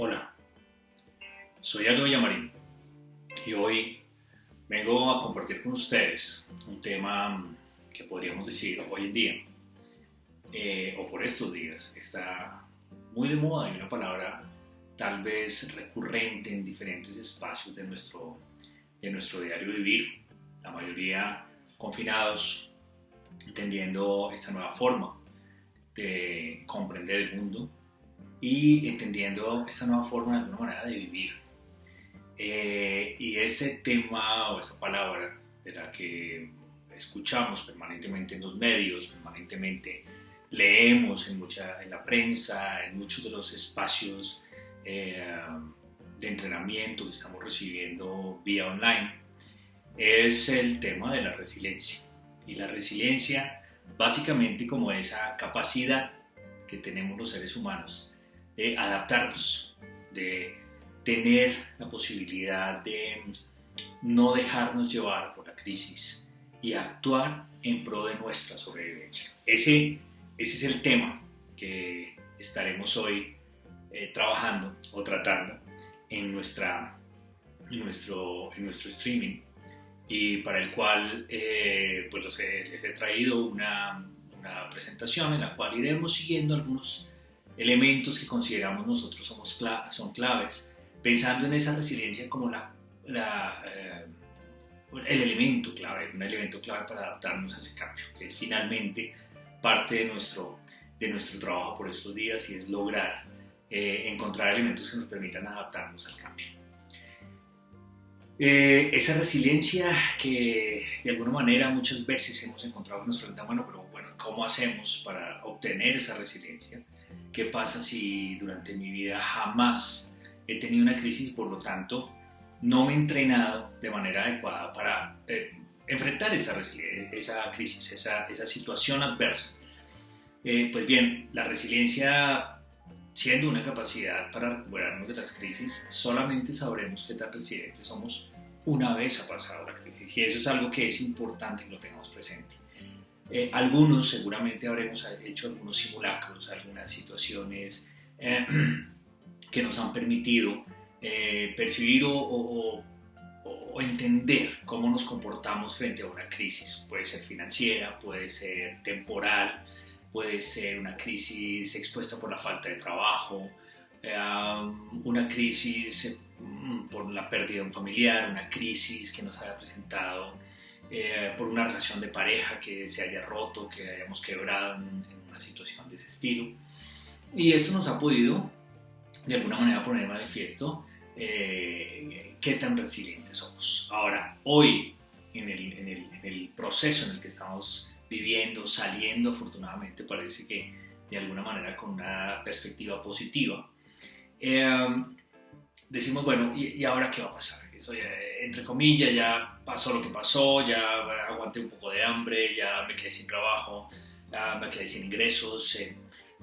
Hola, soy Aldo Villamarín y hoy vengo a compartir con ustedes un tema que podríamos decir hoy en día, o por estos días, está muy de moda y una palabra tal vez recurrente en diferentes espacios de nuestro diario vivir, la mayoría confinados, entendiendo esta nueva forma de comprender el mundo y entendiendo esta nueva forma de alguna manera de vivir. Y ese tema o esa palabra de la que escuchamos permanentemente en los medios, permanentemente leemos en la prensa, en muchos de los espacios de entrenamiento que estamos recibiendo vía online, es el tema de la resiliencia. Y la resiliencia básicamente como esa capacidad que tenemos los seres humanos de adaptarnos, de tener la posibilidad de no dejarnos llevar por la crisis y actuar en pro de nuestra sobrevivencia. Ese es el tema que estaremos hoy trabajando o tratando en nuestro streaming, y para el cual les he traído una presentación en la cual iremos siguiendo algunos elementos que consideramos nosotros son claves, pensando en esa resiliencia como el elemento clave, un elemento clave para adaptarnos a ese cambio, que es finalmente parte de nuestro trabajo por estos días, y es lograr encontrar elementos que nos permitan adaptarnos al cambio. Esa resiliencia que de alguna manera muchas veces hemos encontrado que nos preguntan, ¿cómo hacemos para obtener esa resiliencia? ¿Qué pasa si durante mi vida jamás he tenido una crisis y por lo tanto no me he entrenado de manera adecuada para enfrentar esa crisis, esa situación adversa? Pues bien, la resiliencia, siendo una capacidad para recuperarnos de las crisis, solamente sabremos qué tan resilientes somos una vez ha pasado la crisis, y eso es algo que es importante que lo tengamos presente. Algunos seguramente habremos hecho algunos simulacros, algunas situaciones que nos han permitido percibir o entender cómo nos comportamos frente a una crisis. Puede ser financiera, puede ser temporal, puede ser una crisis expuesta por la falta de trabajo, una crisis por la pérdida de un familiar, una crisis que nos haya presentado por una relación de pareja que se haya roto, que hayamos quebrado en una situación de ese estilo. Y esto nos ha podido de alguna manera poner en manifiesto qué tan resilientes somos. Ahora, hoy, en el proceso en el que estamos viviendo, saliendo, afortunadamente parece que de alguna manera con una perspectiva positiva, decimos, ¿y ahora qué va a pasar? Eso ya, entre comillas, ya pasó lo que pasó, ya aguanté un poco de hambre, ya me quedé sin trabajo, ya me quedé sin ingresos,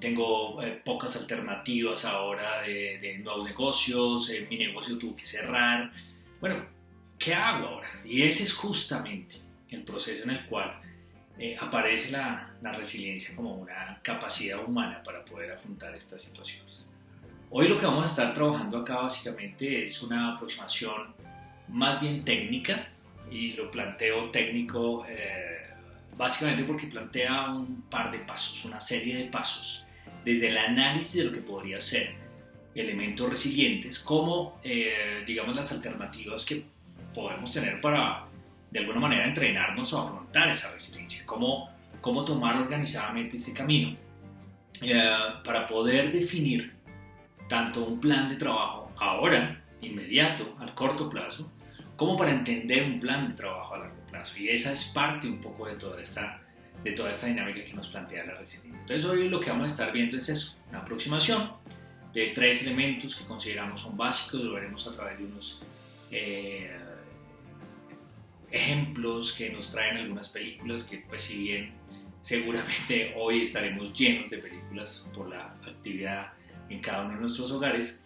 tengo pocas alternativas ahora de nuevos negocios, mi negocio tuvo que cerrar. Bueno, ¿qué hago ahora? Y ese es justamente el proceso en el cual aparece la resiliencia como una capacidad humana para poder afrontar estas situaciones. Hoy lo que vamos a estar trabajando acá básicamente es una aproximación más bien técnica, y lo planteo técnico básicamente porque plantea un par de pasos, una serie de pasos, desde el análisis de lo que podría ser elementos resilientes, como digamos las alternativas que podemos tener para de alguna manera entrenarnos o afrontar esa resiliencia, cómo tomar organizadamente este camino para poder definir tanto un plan de trabajo ahora, inmediato, al corto plazo, como para entender un plan de trabajo a largo plazo. Y esa es parte un poco de toda esta dinámica que nos plantea la resiliencia. Entonces hoy lo que vamos a estar viendo es eso, una aproximación de 3 elementos que consideramos son básicos. Lo veremos a través de unos ejemplos que nos traen algunas películas que, pues, si bien seguramente hoy estaremos llenos de películas por la actividad en cada uno de nuestros hogares,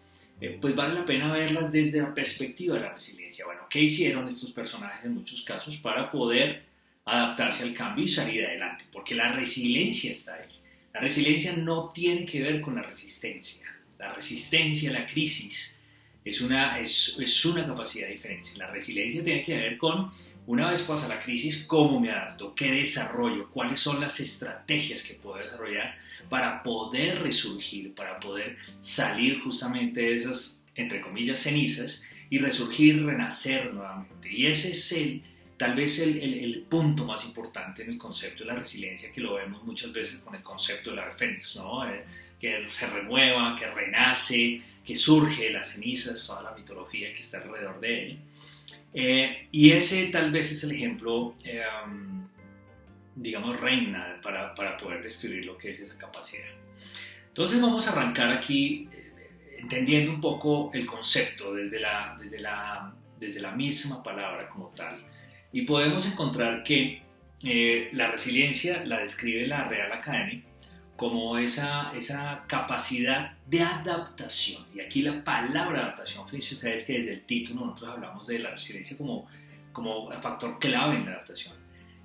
pues vale la pena verlas desde la perspectiva de la resiliencia. Bueno, ¿qué hicieron estos personajes en muchos casos para poder adaptarse al cambio y salir adelante? Porque la resiliencia está ahí. La resiliencia no tiene que ver con la resistencia. La resistencia a la crisis es una capacidad diferente. La resiliencia tiene que ver con, una vez pasa la crisis, cómo me adapto, qué desarrollo, cuáles son las estrategias que puedo desarrollar para poder resurgir, para poder salir justamente de esas, entre comillas, cenizas y resurgir, renacer nuevamente. Y ese es tal vez el punto más importante en el concepto de la resiliencia, que lo vemos muchas veces con el concepto del ave fénix, ¿no? Que se renueva, que renace, que surge de las cenizas, toda la mitología que está alrededor de él. Y ese tal vez es el ejemplo, digamos, reina para poder describir lo que es esa capacidad. Entonces vamos a arrancar aquí entendiendo un poco el concepto desde la misma palabra como tal. Y podemos encontrar que la resiliencia la describe la Real Academia como esa capacidad de adaptación. Y aquí la palabra adaptación, fíjense ustedes que desde el título nosotros hablamos de la resiliencia como factor clave en la adaptación.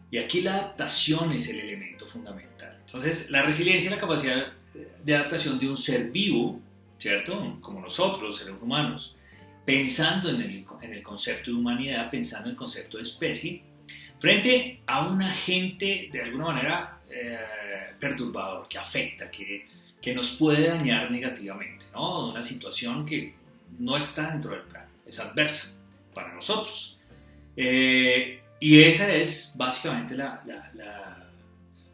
Y aquí la adaptación es el elemento fundamental. Entonces, la resiliencia es la capacidad de adaptación de un ser vivo, ¿cierto? Como nosotros, seres humanos, pensando en el concepto de humanidad, pensando en el concepto de especie, frente a un agente de alguna manera perturbador, que afecta, que nos puede dañar negativamente, ¿no? Una situación que no está dentro del plano, es adversa para nosotros. Y esa es básicamente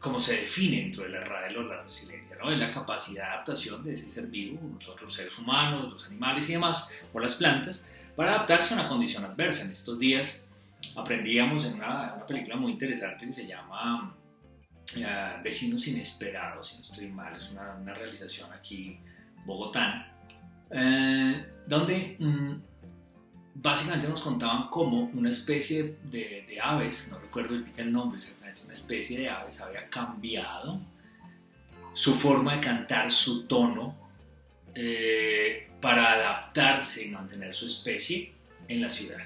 como se define dentro de la RAE la resiliencia, ¿no? Es la capacidad de adaptación de ese ser vivo, nosotros los seres humanos, los animales y demás, o las plantas, para adaptarse a una condición adversa. En estos días aprendíamos en una película muy interesante que se llama Vecinos Inesperados, si no estoy mal, es una realización aquí bogotana, donde básicamente nos contaban cómo una especie de aves, no recuerdo el nombre exactamente, una especie de aves había cambiado su forma de cantar, su tono, para adaptarse y mantener su especie en la ciudad,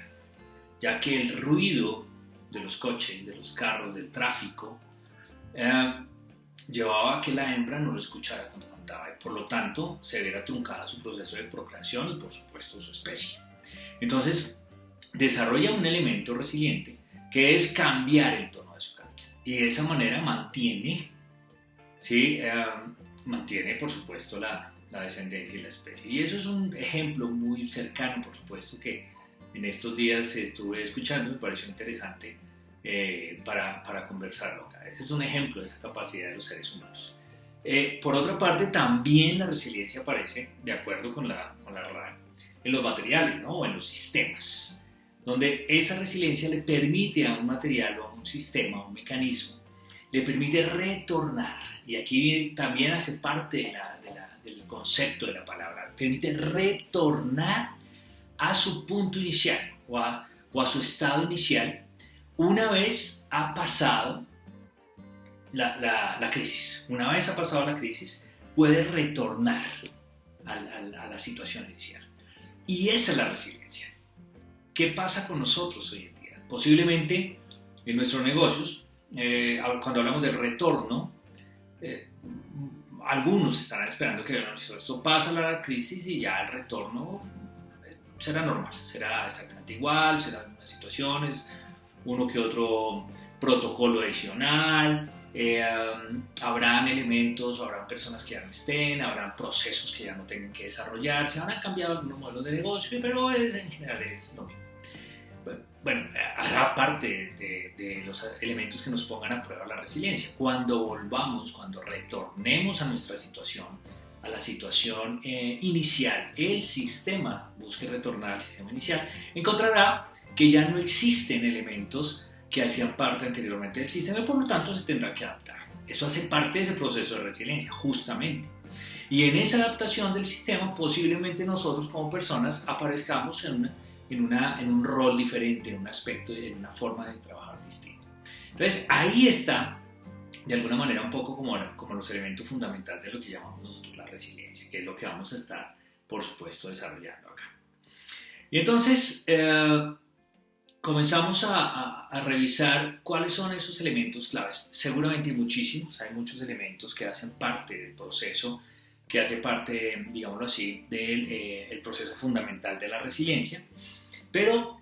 ya que el ruido de los coches, de los carros, del tráfico, llevaba a que la hembra no lo escuchara cuando cantaba y por lo tanto se viera truncada su proceso de procreación y por supuesto su especie. Entonces desarrolla un elemento resiliente que es cambiar el tono de su canto y de esa manera mantiene por supuesto la descendencia y la especie. Y eso es un ejemplo muy cercano, por supuesto, que en estos días estuve escuchando y me pareció interesante para conversarlo acá. Ese es un ejemplo de esa capacidad de los seres humanos. Por otra parte, también la resiliencia aparece, de acuerdo con la RAE, en los materiales, ¿no? O en los sistemas, donde esa resiliencia le permite a un material o a un sistema, a un mecanismo, le permite retornar, y aquí también hace parte del concepto de la palabra, permite retornar a su punto inicial o a su estado inicial una vez ha pasado la crisis. Una vez ha pasado la crisis, puede retornar a la situación inicial. Y esa es la resiliencia. ¿Qué pasa con nosotros hoy en día? Posiblemente en nuestros negocios, cuando hablamos del retorno, algunos estarán esperando que esto pasa la crisis y ya el retorno será normal, será exactamente igual, serán unas situaciones, uno que otro protocolo adicional, habrán elementos, habrán personas que ya no estén, habrán procesos que ya no tengan que desarrollarse, habrán cambiado algunos modelos de negocio, pero en general es lo mismo. Bueno, hará parte de los elementos que nos pongan a prueba la resiliencia. Cuando volvamos, cuando retornemos a nuestra situación, a la situación inicial, el sistema busque retornar al sistema inicial, encontrará que ya no existen elementos que hacían parte anteriormente del sistema y por lo tanto se tendrá que adaptar. Eso hace parte de ese proceso de resiliencia, justamente. Y en esa adaptación del sistema, posiblemente nosotros como personas aparezcamos en un rol diferente, en un aspecto, en una forma de trabajar distinto. Entonces, ahí está, de alguna manera, un poco como los elementos fundamentales de lo que llamamos nosotros la resiliencia, que es lo que vamos a estar, por supuesto, desarrollando acá. Y entonces, comenzamos a revisar cuáles son esos elementos claves. Seguramente hay muchísimos, hay muchos elementos que hacen parte del proceso que hace parte, digámoslo así, del el proceso fundamental de la resiliencia. Pero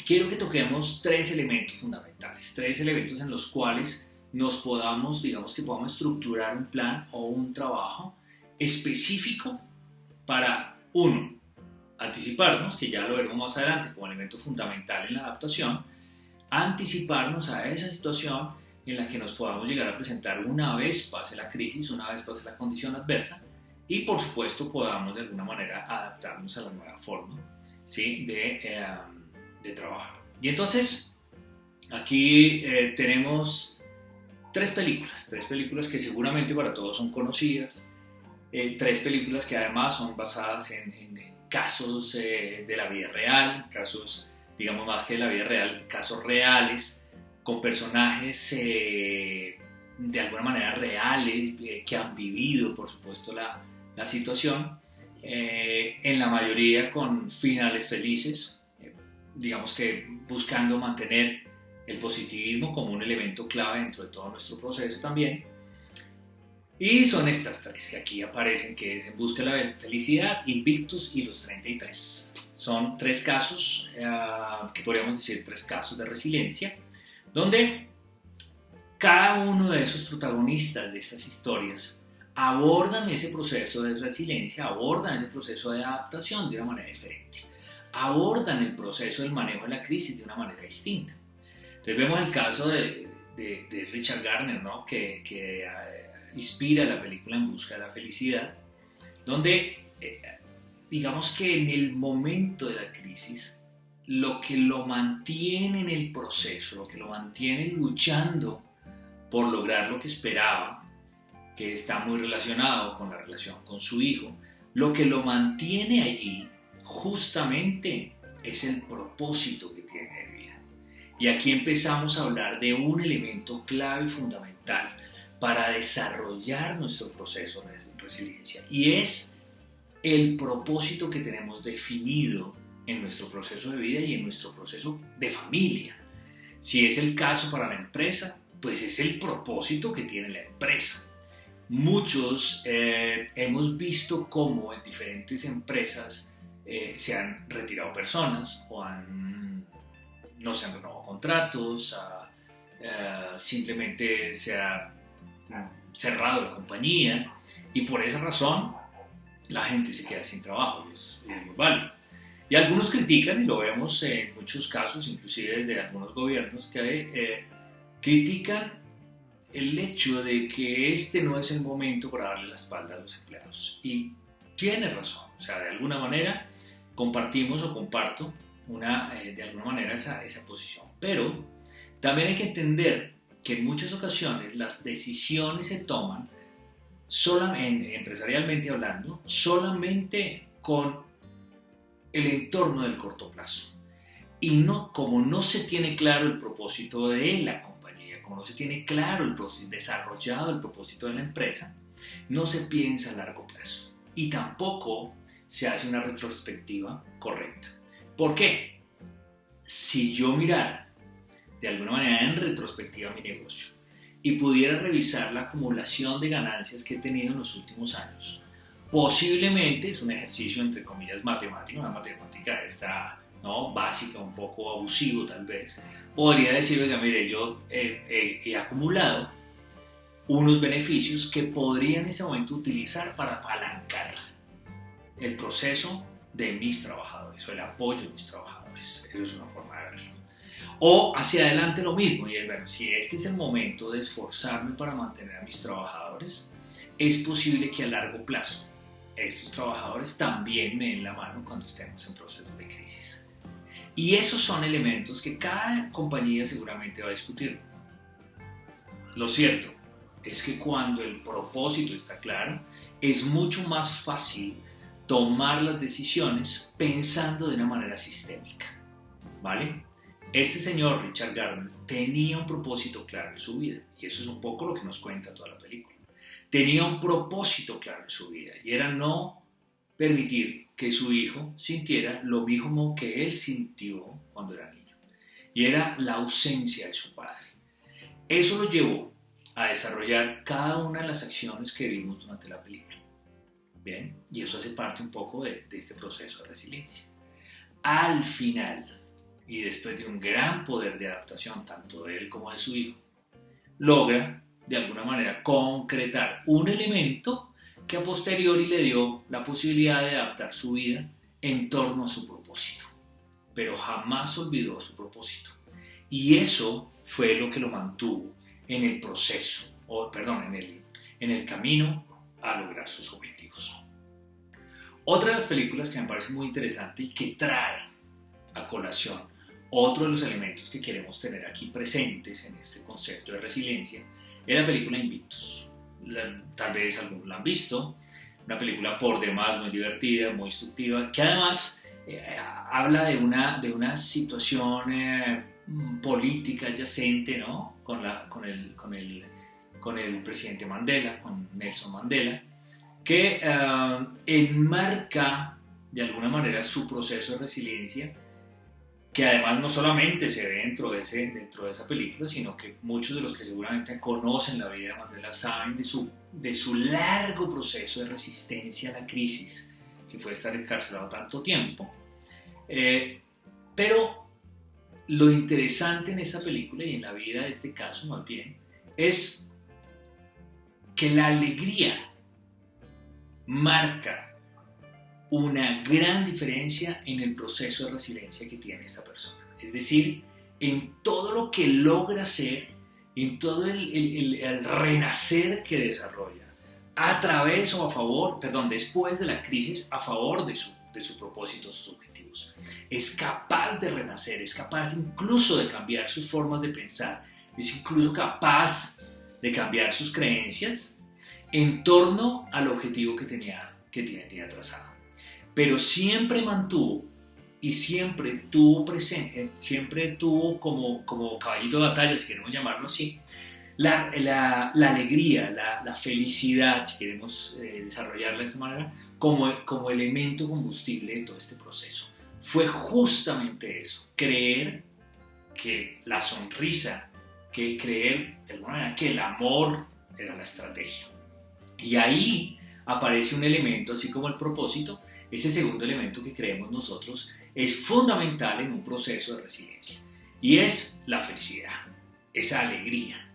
quiero que toquemos tres elementos fundamentales, tres elementos en los cuales nos podamos, digamos que podamos estructurar un plan o un trabajo específico para, uno, anticiparnos, que ya lo veremos más adelante como elemento fundamental en la adaptación, anticiparnos a esa situación en la que nos podamos llegar a presentar una vez pase la crisis, una vez pase la condición adversa, y por supuesto podamos de alguna manera adaptarnos a la nueva forma, ¿sí? de trabajar. Y entonces aquí tenemos tres películas que seguramente para todos son conocidas, tres películas que además son basadas en casos de la vida real, casos, digamos más que de la vida real, casos reales, con personajes de alguna manera reales, que han vivido, por supuesto, la situación, en la mayoría con finales felices, digamos que buscando mantener el positivismo como un elemento clave dentro de todo nuestro proceso también. Y son estas tres que aquí aparecen, que es En busca de la felicidad, Invictus y Los 33. Son tres casos, que podríamos decir tres casos de resiliencia, donde cada uno de esos protagonistas de estas historias abordan ese proceso de resiliencia, abordan ese proceso de adaptación de una manera diferente, abordan el proceso del manejo de la crisis de una manera distinta. Entonces vemos el caso de Richard Gardner, ¿no? que inspira la película En busca de la felicidad, donde digamos que en el momento de la crisis, lo que lo mantiene en el proceso, lo que lo mantiene luchando por lograr lo que esperaba, que está muy relacionado con la relación con su hijo, lo que lo mantiene allí justamente es el propósito que tiene de vida. Y aquí empezamos a hablar de un elemento clave y fundamental para desarrollar nuestro proceso de resiliencia, y es el propósito que tenemos definido en nuestro proceso de vida y en nuestro proceso de familia. Si es el caso para la empresa, pues es el propósito que tiene la empresa. Muchos hemos visto cómo en diferentes empresas se han retirado personas o no se han renovado contratos, simplemente se ha cerrado la compañía, y por esa razón la gente se queda sin trabajo, y es muy válido. Y algunos critican, y lo vemos en muchos casos, inclusive desde algunos gobiernos, que critican el hecho de que este no es el momento para darle la espalda a los empleados. Y tiene razón, o sea, de alguna manera compartimos o comparto de alguna manera esa posición. Pero también hay que entender que en muchas ocasiones las decisiones se toman solamente, empresarialmente hablando, solamente con el entorno del corto plazo. Y no, como no se tiene claro el propósito de la compañía, como no se tiene claro desarrollado el propósito de la empresa, no se piensa a largo plazo. Y tampoco se hace una retrospectiva correcta. ¿Por qué? Si yo mirara de alguna manera en retrospectiva mi negocio y pudiera revisar la acumulación de ganancias que he tenido en los últimos años, posiblemente es un ejercicio entre comillas matemático, una matemática esta, ¿no? Básica, un poco abusivo tal vez, podría decir, oiga, mire, yo he acumulado unos beneficios que podría en ese momento utilizar para apalancar el proceso de mis trabajadores o el apoyo de mis trabajadores. Eso es una forma de verlo. O hacia adelante lo mismo, y es ver, si este es el momento de esforzarme para mantener a mis trabajadores, es posible que a largo plazo estos trabajadores también me den la mano cuando estemos en procesos de crisis. Y esos son elementos que cada compañía seguramente va a discutir. Lo cierto es que cuando el propósito está claro, es mucho más fácil tomar las decisiones pensando de una manera sistémica, ¿vale? Este señor, Richard Gardner, tenía un propósito claro en su vida, y eso es un poco lo que nos cuenta toda la película. Tenía un propósito claro en su vida, y era no permitir que su hijo sintiera lo mismo que él sintió cuando era niño, y era la ausencia de su padre. Eso lo llevó a desarrollar cada una de las acciones que vimos durante la película. Bien, y eso hace parte un poco de este proceso de resiliencia. Al final, y después de un gran poder de adaptación, tanto de él como de su hijo, logra de alguna manera concretar un elemento que a posteriori le dio la posibilidad de adaptar su vida en torno a su propósito, pero jamás olvidó su propósito. Y eso fue lo que lo mantuvo en el proceso, en el camino a lograr sus objetivos. Otra de las películas que me parece muy interesante y que trae a colación otro de los elementos que queremos tener aquí presentes en este concepto de resiliencia es la película Invictus. Tal vez algunos la han visto, una película por demás muy divertida, muy instructiva, que además habla de una situación política adyacente, ¿no? con el presidente Mandela, con Nelson Mandela, que enmarca de alguna manera su proceso de resiliencia, que además no solamente se ve dentro de esa película, sino que muchos de los que seguramente conocen la vida de Mandela saben de su largo proceso de resistencia a la crisis, que fue estar encarcelado tanto tiempo. Pero lo interesante en esta película y en la vida de este caso más bien, es que la alegría marca una gran diferencia en el proceso de resiliencia que tiene esta persona. Es decir, en todo lo que logra hacer, en todo el renacer que desarrolla, después de la crisis, a favor de su propósito, sus objetivos. Es capaz de renacer, es capaz incluso de cambiar sus formas de pensar, es incluso capaz de cambiar sus creencias en torno al objetivo que tenía trazado. Pero siempre mantuvo y siempre tuvo presente, siempre tuvo como caballito de batalla, si queremos llamarlo así, la alegría, la felicidad, si queremos desarrollarla de esta manera, como elemento combustible de todo este proceso. Fue justamente eso, creer que la sonrisa, creer de alguna manera que el amor era la estrategia. Y ahí aparece un elemento, así como el propósito. Ese segundo elemento que creemos nosotros es fundamental en un proceso de resiliencia, y es la felicidad, esa alegría.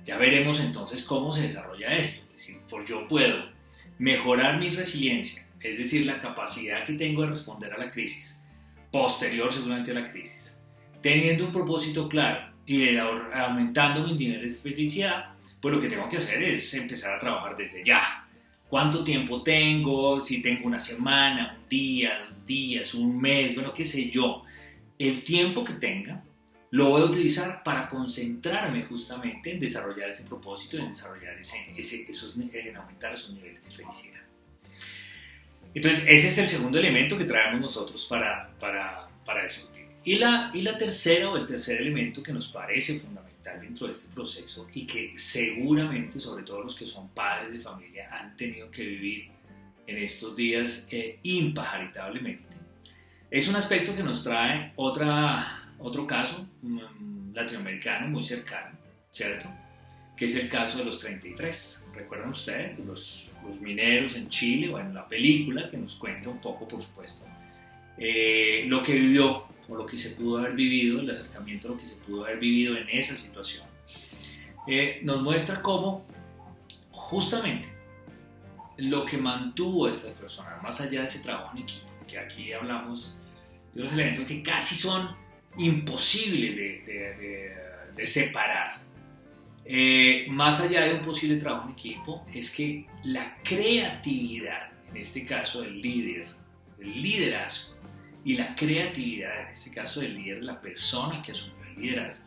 Ya veremos entonces cómo se desarrolla esto. Es decir, yo puedo mejorar mi resiliencia, es decir, la capacidad que tengo de responder a la crisis, posterior seguramente a la crisis, teniendo un propósito claro y aumentando mis niveles de felicidad. Pues lo que tengo que hacer es empezar a trabajar desde ya. ¿Cuánto tiempo tengo? Si tengo una semana, un día, 2 días, un mes, bueno, qué sé yo. El tiempo que tenga lo voy a utilizar para concentrarme justamente en desarrollar ese propósito, en desarrollar en aumentar esos niveles de felicidad. Entonces, ese es el segundo elemento que traemos nosotros para discutir. Y la tercera, o el tercer elemento que nos parece fundamental dentro de este proceso, y que seguramente, sobre todo los que son padres de familia, han tenido que vivir en estos días impajaritablemente, es un aspecto que nos trae otro caso latinoamericano muy cercano, ¿cierto? Que es el caso de los 33. ¿Recuerdan ustedes? Los mineros en Chile, bueno, la película que nos cuenta un poco, por supuesto, lo que vivió, o lo que se pudo haber vivido, el acercamiento a lo que se pudo haber vivido en esa situación, nos muestra cómo justamente lo que mantuvo a estas personas, más allá de ese trabajo en equipo, que aquí hablamos de unos elementos que casi son imposibles de separar, más allá de un posible trabajo en equipo, es que la creatividad, en este caso del líder, el liderazgo, y la creatividad, en este caso del líder, la persona que asumió el liderazgo,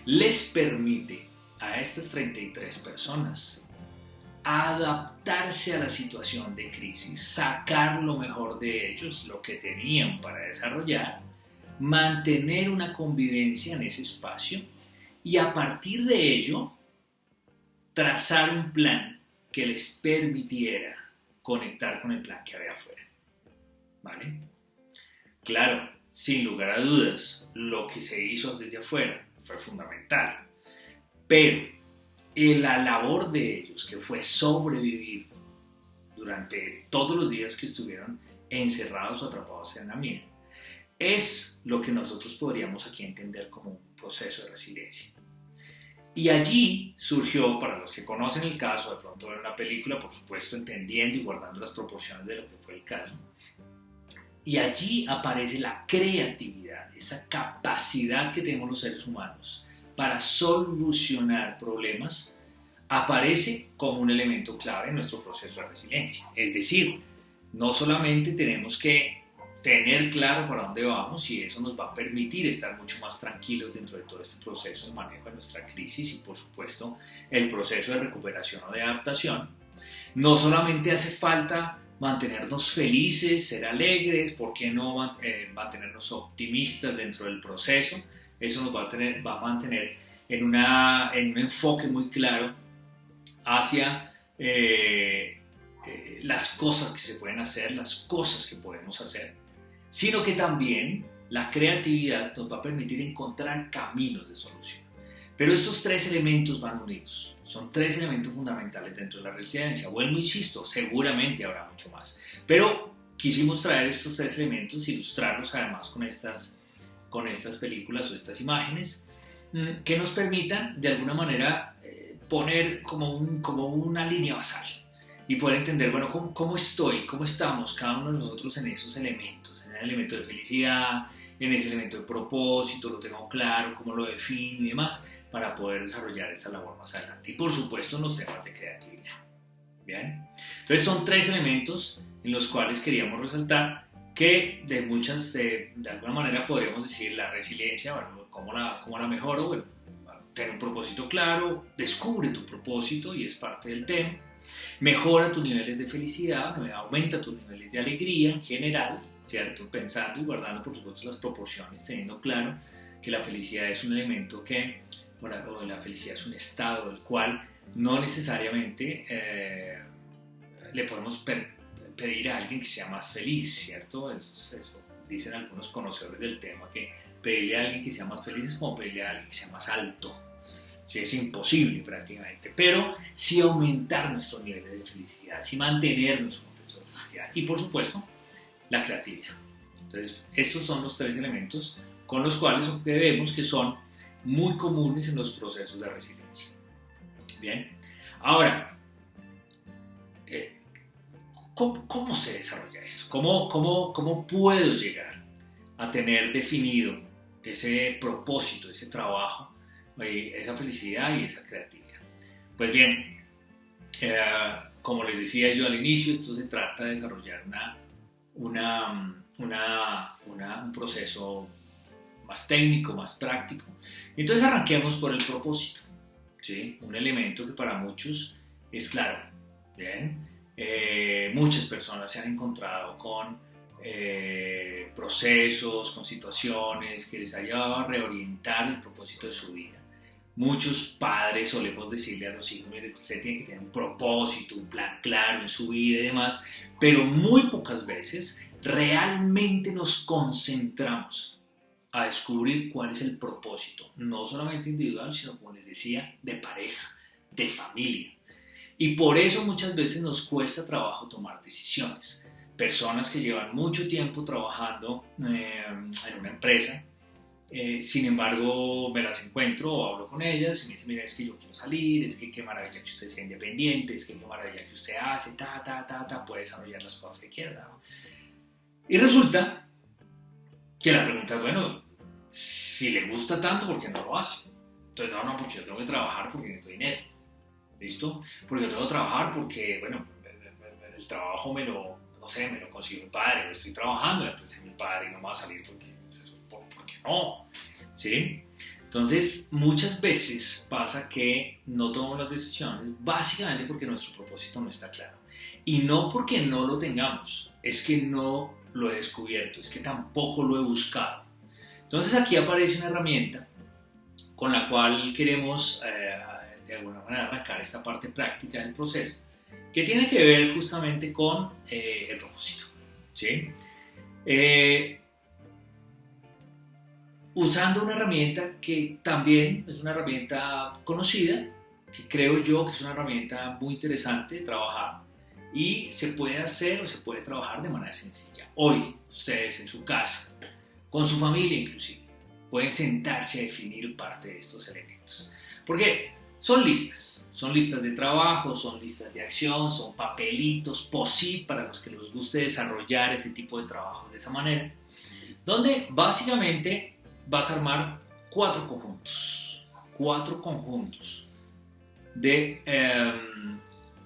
les permite a estas 33 personas adaptarse a la situación de crisis, sacar lo mejor de ellos, lo que tenían para desarrollar, mantener una convivencia en ese espacio y a partir de ello trazar un plan que les permitiera conectar con el plan que había afuera. ¿Vale? Claro, sin lugar a dudas, lo que se hizo desde afuera fue fundamental, pero la labor de ellos, que fue sobrevivir durante todos los días que estuvieron encerrados o atrapados en la mina, es lo que nosotros podríamos aquí entender como un proceso de resiliencia. Y allí surgió, para los que conocen el caso, de pronto ver una película, por supuesto entendiendo y guardando las proporciones de lo que fue el caso, y allí aparece la creatividad, esa capacidad que tenemos los seres humanos para solucionar problemas, aparece como un elemento clave en nuestro proceso de resiliencia. Es decir, no solamente tenemos que tener claro para dónde vamos, y eso nos va a permitir estar mucho más tranquilos dentro de todo este proceso de manejo de nuestra crisis y por supuesto el proceso de recuperación o de adaptación. No solamente hace falta mantenernos felices, ser alegres, ¿por qué no mantenernos optimistas dentro del proceso? Eso nos va a mantener en un enfoque muy claro hacia las cosas que se pueden hacer, las cosas que podemos hacer, sino que también la creatividad nos va a permitir encontrar caminos de solución. Pero estos tres elementos van unidos, son tres elementos fundamentales dentro de la resiliencia. Vuelvo, insisto, seguramente habrá mucho más, pero quisimos traer estos tres elementos, ilustrarlos además con estas películas o estas imágenes, que nos permitan de alguna manera poner como una línea basal y poder entender, bueno, cómo estamos cada uno de nosotros en esos elementos, en el elemento de felicidad, en ese elemento de propósito, lo tengo claro, cómo lo defino y demás, para poder desarrollar esa labor más adelante. Y por supuesto en los temas de creatividad. ¿Bien? Entonces son tres elementos en los cuales queríamos resaltar que de alguna manera podríamos decir la resiliencia, bueno, ¿cómo la mejoro? Bueno, tener un propósito claro, descubre tu propósito y es parte del tema. Mejora tus niveles de felicidad, aumenta tus niveles de alegría en general, ¿cierto? Pensando y guardando por supuesto las proporciones, teniendo claro que la felicidad es un elemento o la felicidad es un estado del cual no necesariamente le podemos pedir a alguien que sea más feliz, ¿cierto? Eso dicen algunos conocedores del tema, que pedirle a alguien que sea más feliz es como pedirle a alguien que sea más alto. Sí, es imposible prácticamente, pero sí aumentar nuestros niveles de felicidad, sí mantener nuestro contexto de felicidad y por supuesto la creatividad. Entonces estos son los tres elementos con los cuales vemos que son muy comunes en los procesos de resiliencia. Bien, ahora, ¿cómo se desarrolla eso? ¿Cómo puedo llegar a tener definido ese propósito, ese trabajo, esa felicidad y esa creatividad? Pues bien, como les decía yo al inicio, esto se trata de desarrollar un proceso más técnico, más práctico. Entonces arranquemos por el propósito, ¿sí? Un elemento que para muchos es claro. Bien, muchas personas se han encontrado con procesos, con situaciones que les ha llevado a reorientar el propósito de su vida. Muchos padres solemos decirle a los hijos, mire, usted tiene que tener un propósito, un plan claro en su vida y demás, pero muy pocas veces realmente nos concentramos a descubrir cuál es el propósito, no solamente individual, sino, como les decía, de pareja, de familia. Y por eso muchas veces nos cuesta trabajo tomar decisiones. Personas que llevan mucho tiempo trabajando en una empresa, sin embargo me las encuentro o hablo con ellas y me dicen, mira, es que yo quiero salir, es que qué maravilla que usted sea independiente, es que qué maravilla que usted hace, puede desarrollar las cosas que quiera, ¿no? Y resulta que la pregunta es, bueno, si le gusta tanto, ¿por qué no lo hace? Entonces, no, porque yo tengo que trabajar porque necesito dinero, ¿listo? Porque yo tengo que trabajar porque, bueno, el trabajo me lo consigo mi padre, estoy trabajando en la empresa de mi padre y no me va a salir porque no, ¿sí? Entonces, muchas veces pasa que no tomamos las decisiones básicamente porque nuestro propósito no está claro. Y no porque no lo tengamos, es que no lo he descubierto, es que tampoco lo he buscado. Entonces aquí aparece una herramienta con la cual queremos de alguna manera arrancar esta parte práctica del proceso, que tiene que ver justamente con el propósito, ¿sí? Usando una herramienta que también es una herramienta conocida, que creo yo que es una herramienta muy interesante de trabajar, y se puede hacer o se puede trabajar de manera sencilla. Hoy, ustedes en su casa, con su familia inclusive, pueden sentarse a definir parte de estos elementos. Porque son listas de trabajo, son listas de acción, son papelitos, POSIT para los que les guste desarrollar ese tipo de trabajo de esa manera, donde básicamente vas a armar cuatro conjuntos de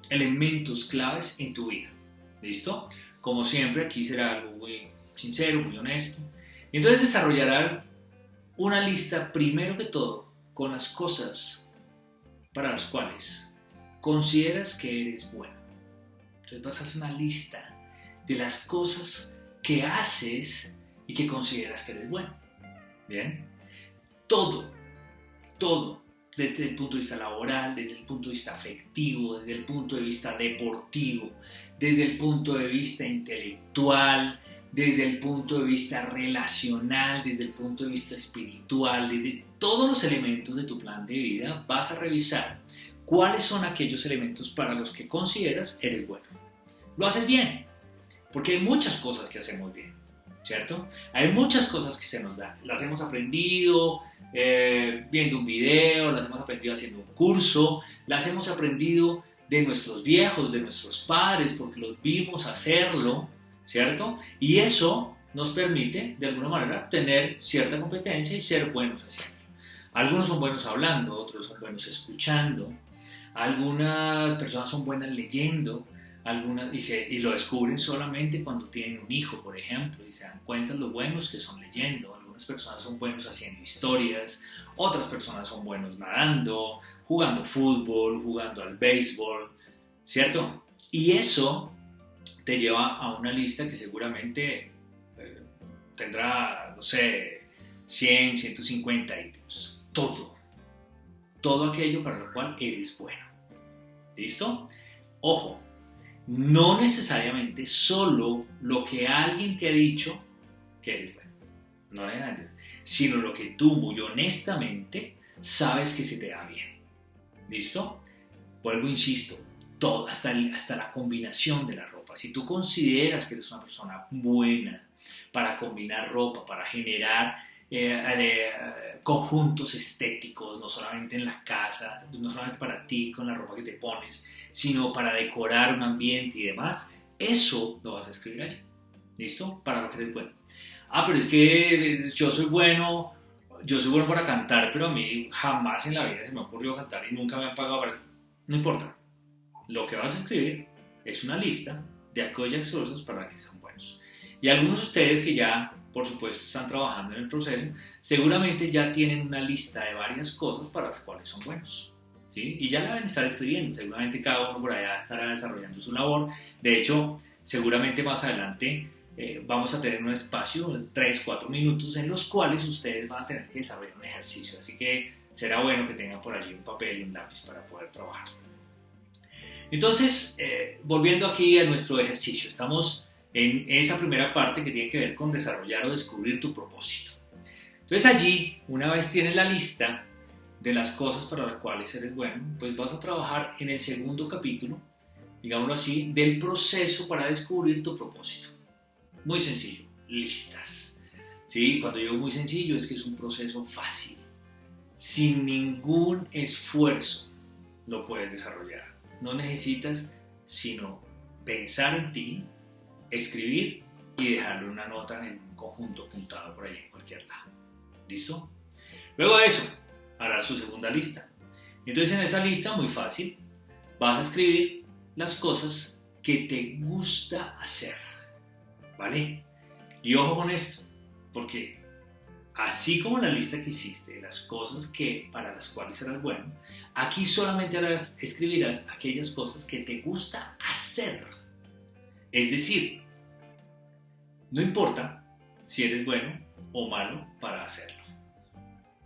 elementos claves en tu vida. ¿Listo? Como siempre, aquí será algo muy sincero, muy honesto. Y entonces desarrollarás una lista, primero que todo, con las cosas para las cuales consideras que eres bueno. Entonces vas a hacer una lista de las cosas que haces y que consideras que eres bueno. Bien, todo, desde el punto de vista laboral, desde el punto de vista afectivo, desde el punto de vista deportivo, desde el punto de vista intelectual, desde el punto de vista relacional, desde el punto de vista espiritual, desde todos los elementos de tu plan de vida, vas a revisar cuáles son aquellos elementos para los que consideras eres bueno. Lo haces bien, porque hay muchas cosas que hacemos bien, ¿cierto? Hay muchas cosas que se nos dan, las hemos aprendido viendo un video, las hemos aprendido haciendo un curso, las hemos aprendido de nuestros viejos, de nuestros padres, porque los vimos hacerlo, ¿cierto? Y eso nos permite, de alguna manera, tener cierta competencia y ser buenos haciendo. Algunos son buenos hablando, otros son buenos escuchando, algunas personas son buenas leyendo, y lo descubren solamente cuando tienen un hijo, por ejemplo, y se dan cuenta de lo buenos que son leyendo. Algunas personas son buenos haciendo historias, otras personas son buenos nadando, jugando fútbol, jugando al béisbol, ¿cierto? Y eso te lleva a una lista que seguramente tendrá, no sé, 100, 150 ítems. Todo aquello para lo cual eres bueno. ¿Listo? Ojo, no necesariamente solo lo que alguien te ha dicho que eres bueno, no necesariamente, sino lo que tú muy honestamente sabes que se te da bien. ¿Listo? Vuelvo, insisto, todo, hasta la combinación de la ropa. Si tú consideras que eres una persona buena para combinar ropa, para generar conjuntos estéticos, no solamente en la casa, no solamente para ti con la ropa que te pones, sino para decorar un ambiente y demás, eso lo vas a escribir allí. ¿Listo? Para lo que eres bueno. Pero es que yo soy bueno para cantar, pero a mí jamás en la vida se me ocurrió cantar y nunca me han pagado para eso. No importa. Lo que vas a escribir es una lista de aquellas cosas para las que son buenos. Y algunos de ustedes que ya, por supuesto, están trabajando en el proceso, seguramente ya tienen una lista de varias cosas para las cuales son buenos, ¿sí? Y ya la deben estar escribiendo. Seguramente cada uno por allá estará desarrollando su labor. De hecho, seguramente más adelante vamos a tener un espacio de 3-4 minutos en los cuales ustedes van a tener que desarrollar un ejercicio. Así que será bueno que tengan por allí un papel y un lápiz para poder trabajar. Entonces, volviendo aquí a nuestro ejercicio, estamos en esa primera parte que tiene que ver con desarrollar o descubrir tu propósito. Entonces allí, una vez tienes la lista de las cosas para las cuales eres bueno, pues vas a trabajar en el segundo capítulo, digámoslo así, del proceso para descubrir tu propósito. Muy sencillo, listas. ¿Sí? Cuando digo muy sencillo es que es un proceso fácil, sin ningún esfuerzo lo puedes desarrollar. No necesitas sino pensar en ti, escribir y dejarle una nota en un conjunto apuntado por ahí en cualquier lado. ¿Listo? Luego de eso, harás tu segunda lista. Entonces en esa lista, muy fácil, vas a escribir las cosas que te gusta hacer. ¿Vale? Y ojo con esto, porque así como la lista que hiciste de las cosas para las cuales serás bueno, aquí solamente escribirás aquellas cosas que te gusta hacer. Es decir, no importa si eres bueno o malo para hacerlo,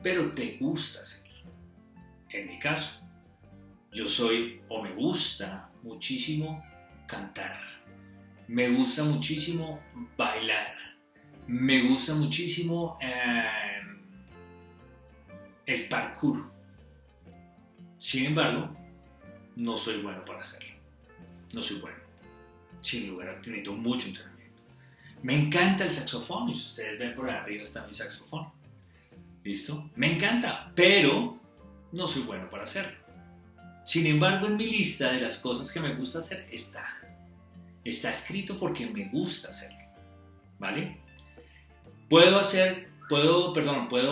pero te gusta hacerlo. En mi caso, me gusta muchísimo cantar, me gusta muchísimo bailar, me gusta muchísimo el parkour. Sin embargo, no soy bueno para hacerlo. No soy bueno. sin lugar a dudas, necesito mucho entrenamiento. Me encanta el saxofón, y si ustedes ven por arriba está mi saxofón. ¿Listo? Me encanta, pero no soy bueno para hacerlo. Sin embargo, en mi lista de las cosas que me gusta hacer está escrito porque me gusta hacerlo, ¿vale? Puedo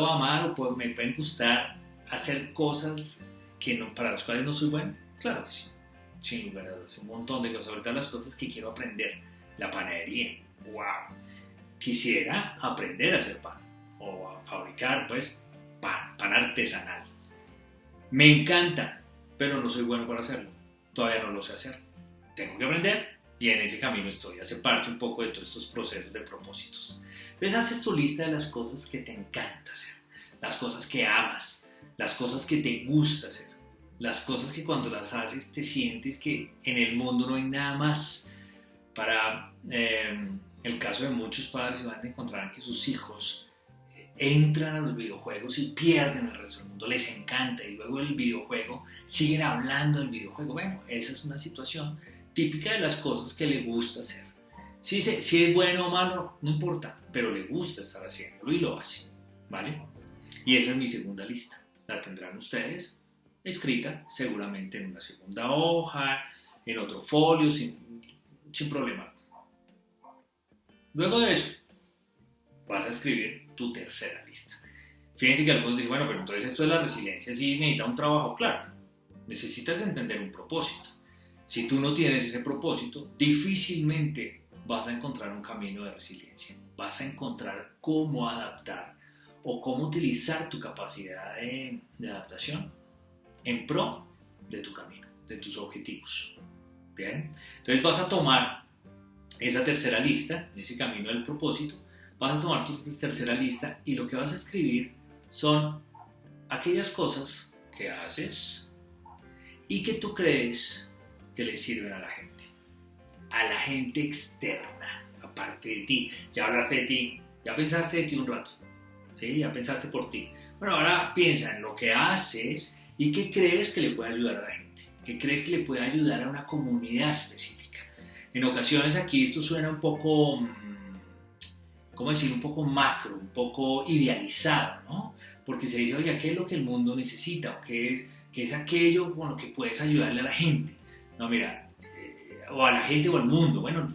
amar o me pueden gustar hacer cosas para las cuales no soy bueno. Claro que sí, sin lugar a dudas, un montón de cosas. Ahorita las cosas que quiero aprender, la panadería, wow. Quisiera aprender a hacer pan o a fabricar, pues, pan artesanal. Me encanta, pero no soy bueno para hacerlo. Todavía no lo sé hacer. Tengo que aprender y en ese camino estoy. Hace parte un poco de todos estos procesos de propósitos. Entonces haces tu lista de las cosas que te encanta hacer, las cosas que amas, las cosas que te gusta hacer, las cosas que cuando las haces te sientes que en el mundo no hay nada más. Para el caso de muchos padres, van a encontrar que sus hijos entran a los videojuegos y pierden el resto del mundo, les encanta, y luego el videojuego, siguen hablando del videojuego. Bueno, esa es una situación típica de las cosas que le gusta hacer. Si es bueno o malo, no importa, pero le gusta estar haciéndolo y lo hace, ¿vale? Y esa es mi segunda lista. La tendrán ustedes escrita seguramente en una segunda hoja, en otro folio, sin problema. Luego de eso, vas a escribir tu tercera lista. Fíjense que algunos dicen, bueno, pero entonces esto de la resiliencia sí necesita un trabajo. Claro, necesitas entender un propósito. Si tú no tienes ese propósito, difícilmente vas a encontrar un camino de resiliencia. Vas a encontrar cómo adaptar o cómo utilizar tu capacidad de adaptación en pro de tu camino, de tus objetivos. Bien, entonces vas a tomar esa tercera lista, ese camino del propósito, vas a tomar tu tercera lista y lo que vas a escribir son aquellas cosas que haces y que tú crees que le sirven a la gente externa, aparte de ti. Ya hablaste de ti, ya pensaste de ti un rato, ¿sí? Ya pensaste por ti. Bueno, ahora piensa en lo que haces y qué crees que le puede ayudar a la gente, qué crees que le puede ayudar a una comunidad específica. En ocasiones aquí esto suena un poco, ¿cómo decir? Un poco macro, un poco idealizado, ¿no? Porque se dice, oye, ¿qué es lo que el mundo necesita? ¿O qué es aquello con lo que puedes ayudarle a la gente? No, mira, o a la gente o al mundo. Bueno,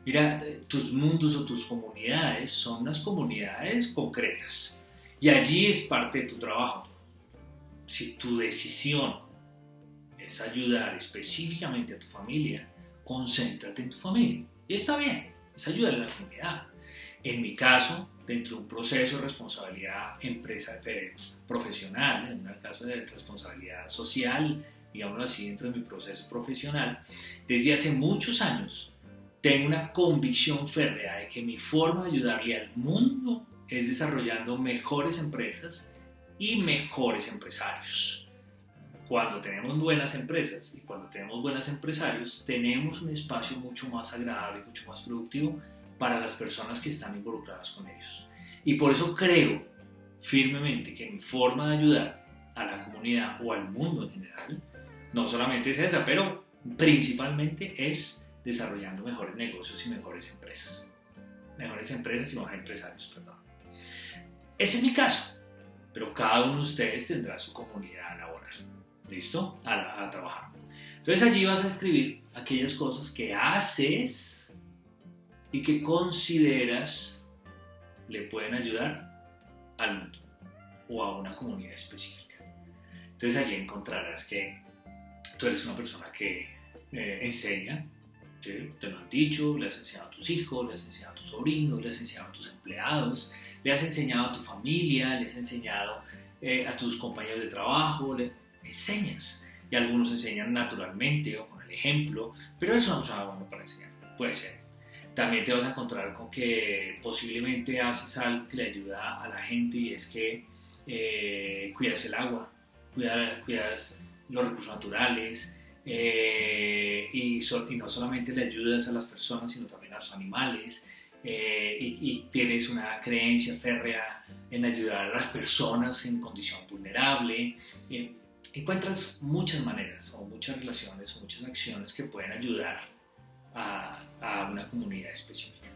mira, tus mundos o tus comunidades son unas comunidades concretas. Y allí es parte de tu trabajo. Si tu decisión es ayudar específicamente a tu familia, concéntrate en tu familia. Y está bien, es ayudar a la comunidad. En mi caso, dentro de un proceso de responsabilidad profesional, en un caso de responsabilidad social, digámoslo así, dentro de mi proceso profesional, desde hace muchos años tengo una convicción férrea de que mi forma de ayudarle al mundo es desarrollando mejores empresas y mejores empresarios. Cuando tenemos buenas empresas y cuando tenemos buenos empresarios, tenemos un espacio mucho más agradable, mucho más productivo para las personas que están involucradas con ellos. Y por eso creo firmemente que mi forma de ayudar a la comunidad o al mundo en general, no solamente es esa, pero principalmente es desarrollando mejores negocios y mejores empresas. Mejores empresas y mejores empresarios, perdón. Ese es mi caso, pero cada uno de ustedes tendrá su comunidad laboral. ¿Listo? A trabajar. Entonces allí vas a escribir aquellas cosas que haces y que consideras le pueden ayudar al mundo o a una comunidad específica. Entonces allí encontrarás que tú eres una persona que enseña, ¿sí? Te lo han dicho, le has enseñado a tus hijos, le has enseñado a tus sobrinos, le has enseñado a tus empleados, le has enseñado a tu familia, le has enseñado a tus compañeros de trabajo, enseñas. Y algunos enseñan naturalmente o con el ejemplo, pero eso no es algo bueno para enseñar, puede ser. También te vas a encontrar con que posiblemente haces algo que le ayuda a la gente y es que cuidas el agua, cuidas los recursos naturales y no solamente le ayudas a las personas sino también a los animales y tienes una creencia férrea en ayudar a las personas en condición vulnerable. Encuentras muchas maneras o muchas relaciones o muchas acciones que pueden ayudar a una comunidad específica.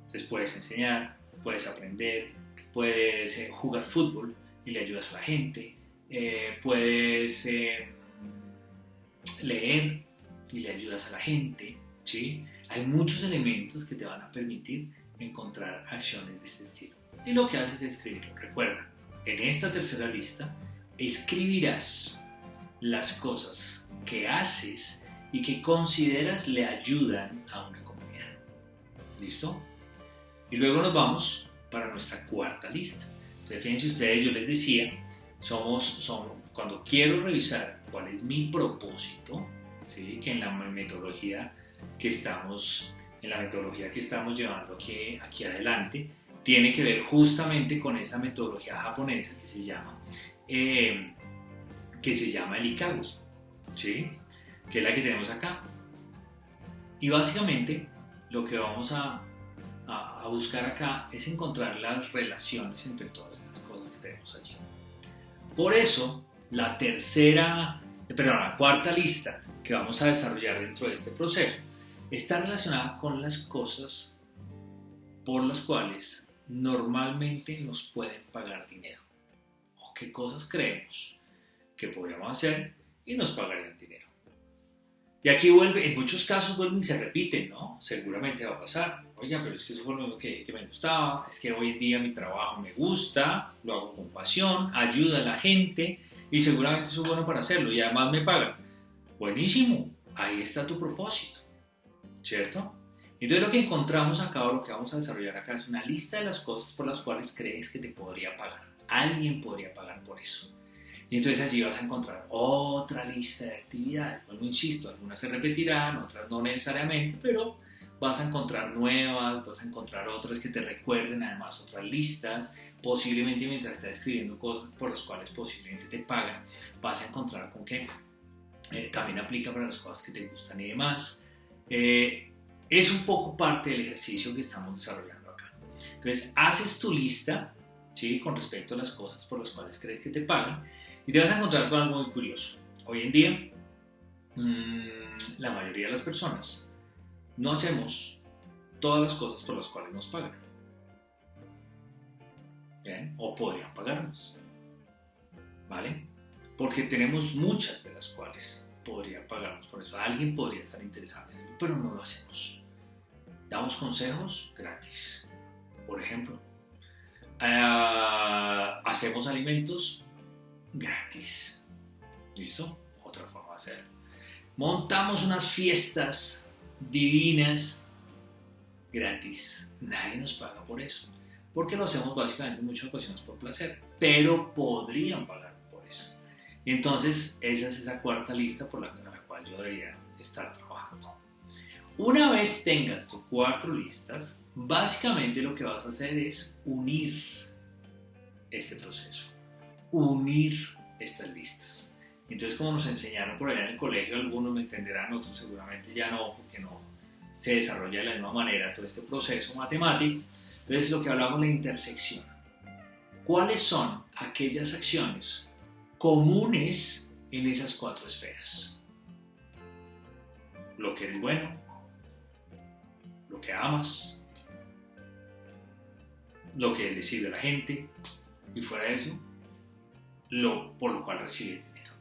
Entonces puedes enseñar, puedes aprender, puedes jugar fútbol y le ayudas a la gente, puedes leer y le ayudas a la gente, ¿sí? Hay muchos elementos que te van a permitir encontrar acciones de este estilo. Y lo que haces es escribirlo. Recuerda, en esta tercera lista escribirás las cosas que haces y que consideras le ayudan a una comunidad. ¿Listo? Y luego nos vamos para nuestra cuarta lista. Entonces, fíjense ustedes, yo les decía, cuando quiero revisar cuál es mi propósito, ¿sí? Que en la metodología que estamos llevando aquí adelante, tiene que ver justamente con esa metodología japonesa que se llama el Ikagui, ¿sí? Que es la que tenemos acá. Y básicamente lo que vamos a buscar acá es encontrar las relaciones entre todas esas cosas que tenemos allí. Por eso, la cuarta lista que vamos a desarrollar dentro de este proceso está relacionada con las cosas por las cuales normalmente nos pueden pagar dinero, o qué cosas creemos que podríamos hacer y nos pagarían dinero. Y aquí en muchos casos vuelven y se repiten, ¿no? Seguramente va a pasar. Oiga, pero es que eso fue lo que me gustaba, es que hoy en día mi trabajo me gusta, lo hago con pasión, ayuda a la gente y seguramente soy bueno para hacerlo y además me pagan. Buenísimo, ahí está tu propósito, ¿cierto? Entonces lo que encontramos acá, o lo que vamos a desarrollar acá, es una lista de las cosas por las cuales crees que te podría pagar. Alguien podría pagar por eso. Y entonces allí vas a encontrar otra lista de actividades. Bueno, insisto, algunas se repetirán, otras no necesariamente, pero vas a encontrar nuevas, vas a encontrar otras que te recuerden además otras listas. Posiblemente mientras estás escribiendo cosas por las cuales posiblemente te pagan, vas a encontrar con que también aplica para las cosas que te gustan y demás. Es un poco parte del ejercicio que estamos desarrollando acá. Entonces, haces tu lista, ¿sí? Con respecto a las cosas por las cuales crees que te pagan y te vas a encontrar con algo muy curioso. Hoy en día, la mayoría de las personas no hacemos todas las cosas por las cuales nos pagan. ¿Bien? O podrían pagarnos. ¿Vale? Porque tenemos muchas de las cuales podrían pagarnos. Por eso alguien podría estar interesado en ello, pero no lo hacemos. Damos consejos gratis. Por ejemplo, hacemos alimentos gratis. ¿Listo? Otra forma de hacerlo. Montamos unas fiestas divinas gratis. Nadie nos paga por eso. Porque lo hacemos básicamente en muchas ocasiones por placer. Pero podrían pagar por eso. Y entonces esa es esa cuarta lista por la cual yo debería estar trabajando. Una vez tengas tus 4 listas, básicamente lo que vas a hacer es unir este proceso. Unir estas listas. Entonces, como nos enseñaron por allá en el colegio, algunos me entenderán, otros seguramente ya no, porque no se desarrolla de la misma manera todo este proceso matemático. Entonces, lo que hablamos de la intersección. ¿Cuáles son aquellas acciones comunes en esas 4 esferas? Lo que eres bueno, lo que amas, lo que le sirve a la gente y fuera de eso, por lo cual recibes dinero.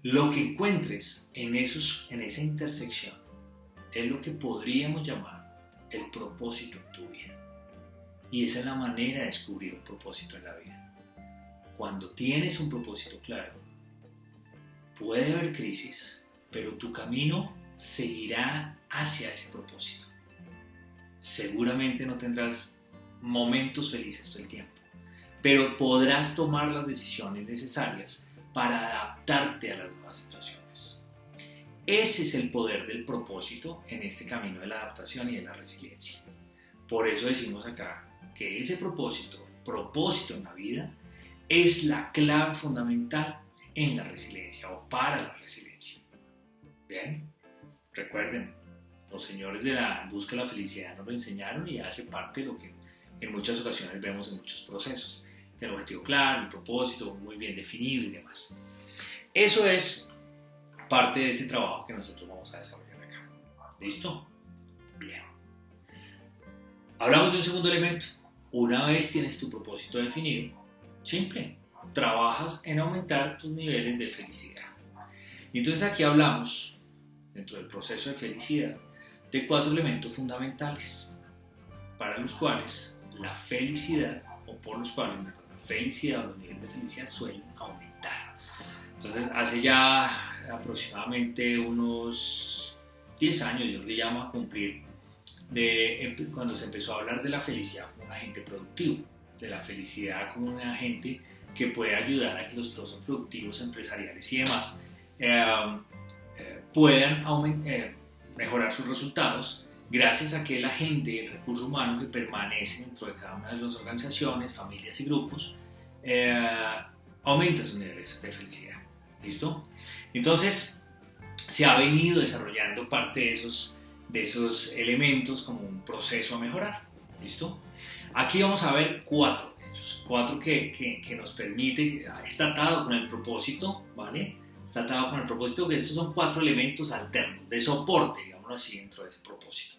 Lo que encuentres en esa intersección es lo que podríamos llamar el propósito en tu vida. Y esa es la manera de descubrir un propósito en la vida. Cuando tienes un propósito claro, puede haber crisis, pero tu camino seguirá hacia ese propósito. Seguramente no tendrás momentos felices todo el tiempo, pero podrás tomar las decisiones necesarias para adaptarte a las nuevas situaciones. Ese es el poder del propósito en este camino de la adaptación y de la resiliencia. Por eso decimos acá que ese propósito en la vida, es la clave fundamental en la resiliencia o para la resiliencia. Bien, recuerden, los señores de la busca de la felicidad nos lo enseñaron y hace parte de lo que en muchas ocasiones vemos en muchos procesos. El objetivo claro, el propósito muy bien definido y demás. Eso es parte de ese trabajo que nosotros vamos a desarrollar acá. ¿Listo? Bien. Hablamos de un segundo elemento. Una vez tienes tu propósito definido, simple, trabajas en aumentar tus niveles de felicidad. Y entonces aquí hablamos, dentro del proceso de felicidad, de 4 elementos fundamentales para los cuales la felicidad, o por los cuales la felicidad o los niveles de felicidad suelen aumentar. Entonces, hace ya aproximadamente unos 10 años, yo le llamo a cumplir, cuando se empezó a hablar de la felicidad como un agente productivo, de la felicidad como un agente que puede ayudar a que los procesos productivos, empresariales y demás puedan mejorar sus resultados gracias a que la gente, el recurso humano que permanece dentro de cada una de las organizaciones, familias y grupos, aumenta sus niveles de felicidad. ¿Listo? Entonces, se ha venido desarrollando parte de esos elementos como un proceso a mejorar. ¿Listo? Aquí vamos a ver 4 que nos permite, está atado con el propósito, ¿vale? Está atado con el propósito, que estos son 4 elementos alternos, de soporte, digámoslo así, dentro de ese propósito.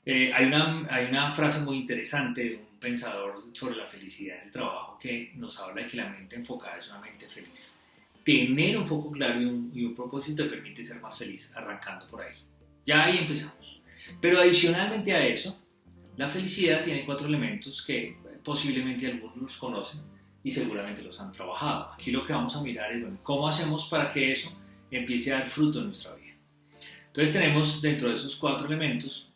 Hay una frase muy interesante de un pensador sobre la felicidad del trabajo que nos habla de que la mente enfocada es una mente feliz. Tener un foco claro y un propósito te permite ser más feliz, arrancando por ahí. Ya ahí empezamos. Pero adicionalmente a eso, la felicidad tiene 4 elementos que posiblemente algunos los conocen y seguramente los han trabajado. Aquí lo que vamos a mirar es, bueno, ¿cómo hacemos para que eso empiece a dar fruto en nuestra vida? Entonces tenemos dentro de esos 4 elementos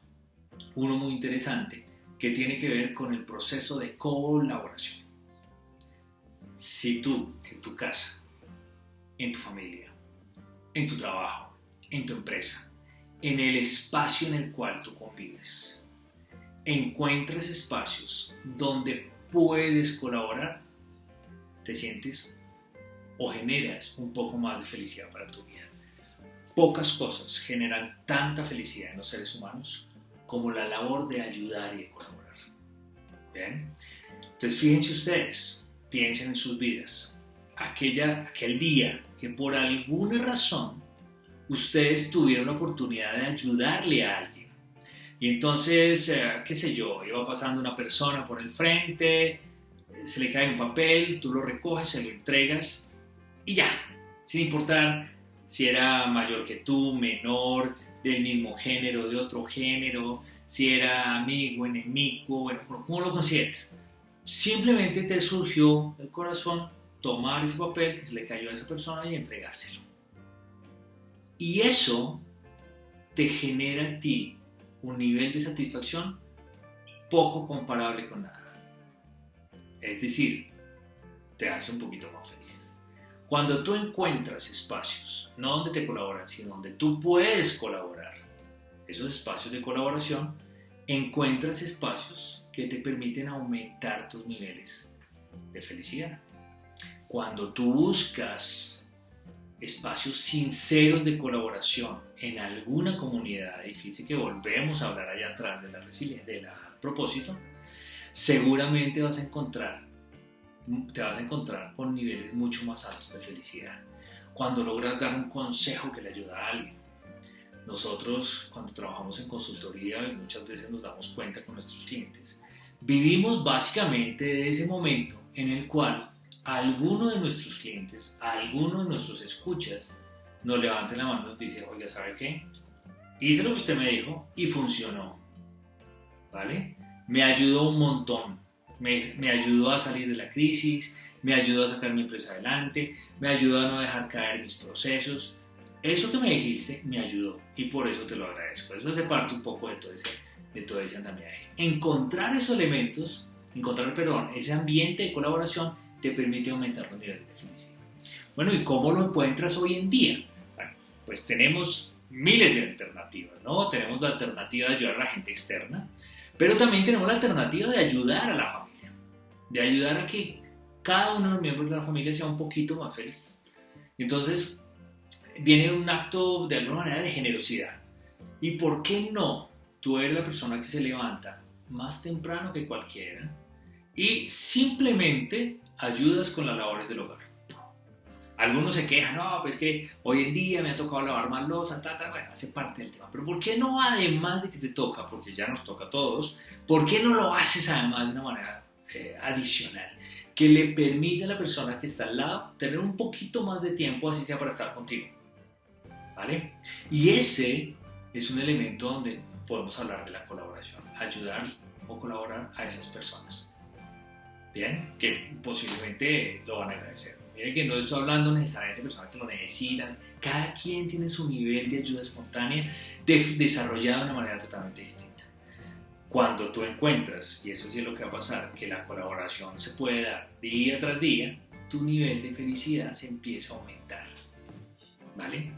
uno muy interesante que tiene que ver con el proceso de colaboración. Si tú en tu casa, en tu familia, en tu trabajo, en tu empresa, en el espacio en el cual tú convives, encuentras espacios donde puedes colaborar, te sientes o generas un poco más de felicidad para tu vida. Pocas cosas generan tanta felicidad en los seres humanos como la labor de ayudar y de colaborar. ¿Bien? Entonces fíjense ustedes, piensen en sus vidas. Aquel día que por alguna razón ustedes tuvieron la oportunidad de ayudarle a alguien. Y entonces, qué sé yo, iba pasando una persona por el frente, se le cae un papel, tú lo recoges, se lo entregas y ya, sin importar si era mayor que tú, menor, del mismo género, de otro género, si era amigo, enemigo, bueno, como lo consideres. Simplemente te surgió el corazón tomar ese papel que se le cayó a esa persona y entregárselo. Y eso te genera a ti un nivel de satisfacción poco comparable con nada. Es decir, te hace un poquito más feliz. Cuando tú encuentras espacios, no donde te colaboran, sino donde tú puedes colaborar, esos espacios de colaboración, encuentras espacios que te permiten aumentar tus niveles de felicidad. Cuando tú buscas espacios sinceros de colaboración en alguna comunidad difícil, que volvemos a hablar allá atrás de la resiliencia, del propósito, seguramente te vas a encontrar con niveles mucho más altos de felicidad. Cuando logras dar un consejo que le ayuda a alguien. Nosotros, cuando trabajamos en consultoría, muchas veces nos damos cuenta con nuestros clientes, vivimos básicamente de ese momento en el cual alguno de nuestros clientes, alguno de nuestros escuchas, nos levanta la mano y nos dice, oiga, ¿sabe qué? Hice lo que usted me dijo y funcionó, ¿vale? Me ayudó un montón, me ayudó a salir de la crisis, me ayudó a sacar mi empresa adelante, me ayudó a no dejar caer mis procesos. Eso que me dijiste me ayudó y por eso te lo agradezco. Eso hace parte un poco de todo ese andamiaje. Encontrar esos elementos, ese ambiente de colaboración te permite aumentar los niveles de felicidad. Bueno, ¿y cómo lo encuentras hoy en día? Bueno, pues tenemos miles de alternativas, ¿no? Tenemos la alternativa de ayudar a la gente externa, pero también tenemos la alternativa de ayudar a la familia, de ayudar a que cada uno de los miembros de la familia sea un poquito más feliz. Entonces, viene un acto de alguna manera de generosidad. ¿Y por qué no? Tú eres la persona que se levanta más temprano que cualquiera y simplemente ayudas con las labores del hogar. Algunos se quejan, no, pues que hoy en día me ha tocado lavar más loza, bueno, hace parte del tema. Pero ¿por qué no, además de que te toca, porque ya nos toca a todos, por qué no lo haces además de una manera adicional? Que le permite a la persona que está al lado tener un poquito más de tiempo, así sea para estar contigo, ¿vale? Y ese es un elemento donde podemos hablar de la colaboración, ayudar o colaborar a esas personas, ¿bien? Que posiblemente lo van a agradecer. Miren que no estoy hablando necesariamente de personas que lo necesitan. Cada quien tiene su nivel de ayuda espontánea desarrollado de una manera totalmente distinta. Cuando tú encuentras, y eso sí es lo que va a pasar, que la colaboración se puede dar día tras día, tu nivel de felicidad se empieza a aumentar, ¿vale?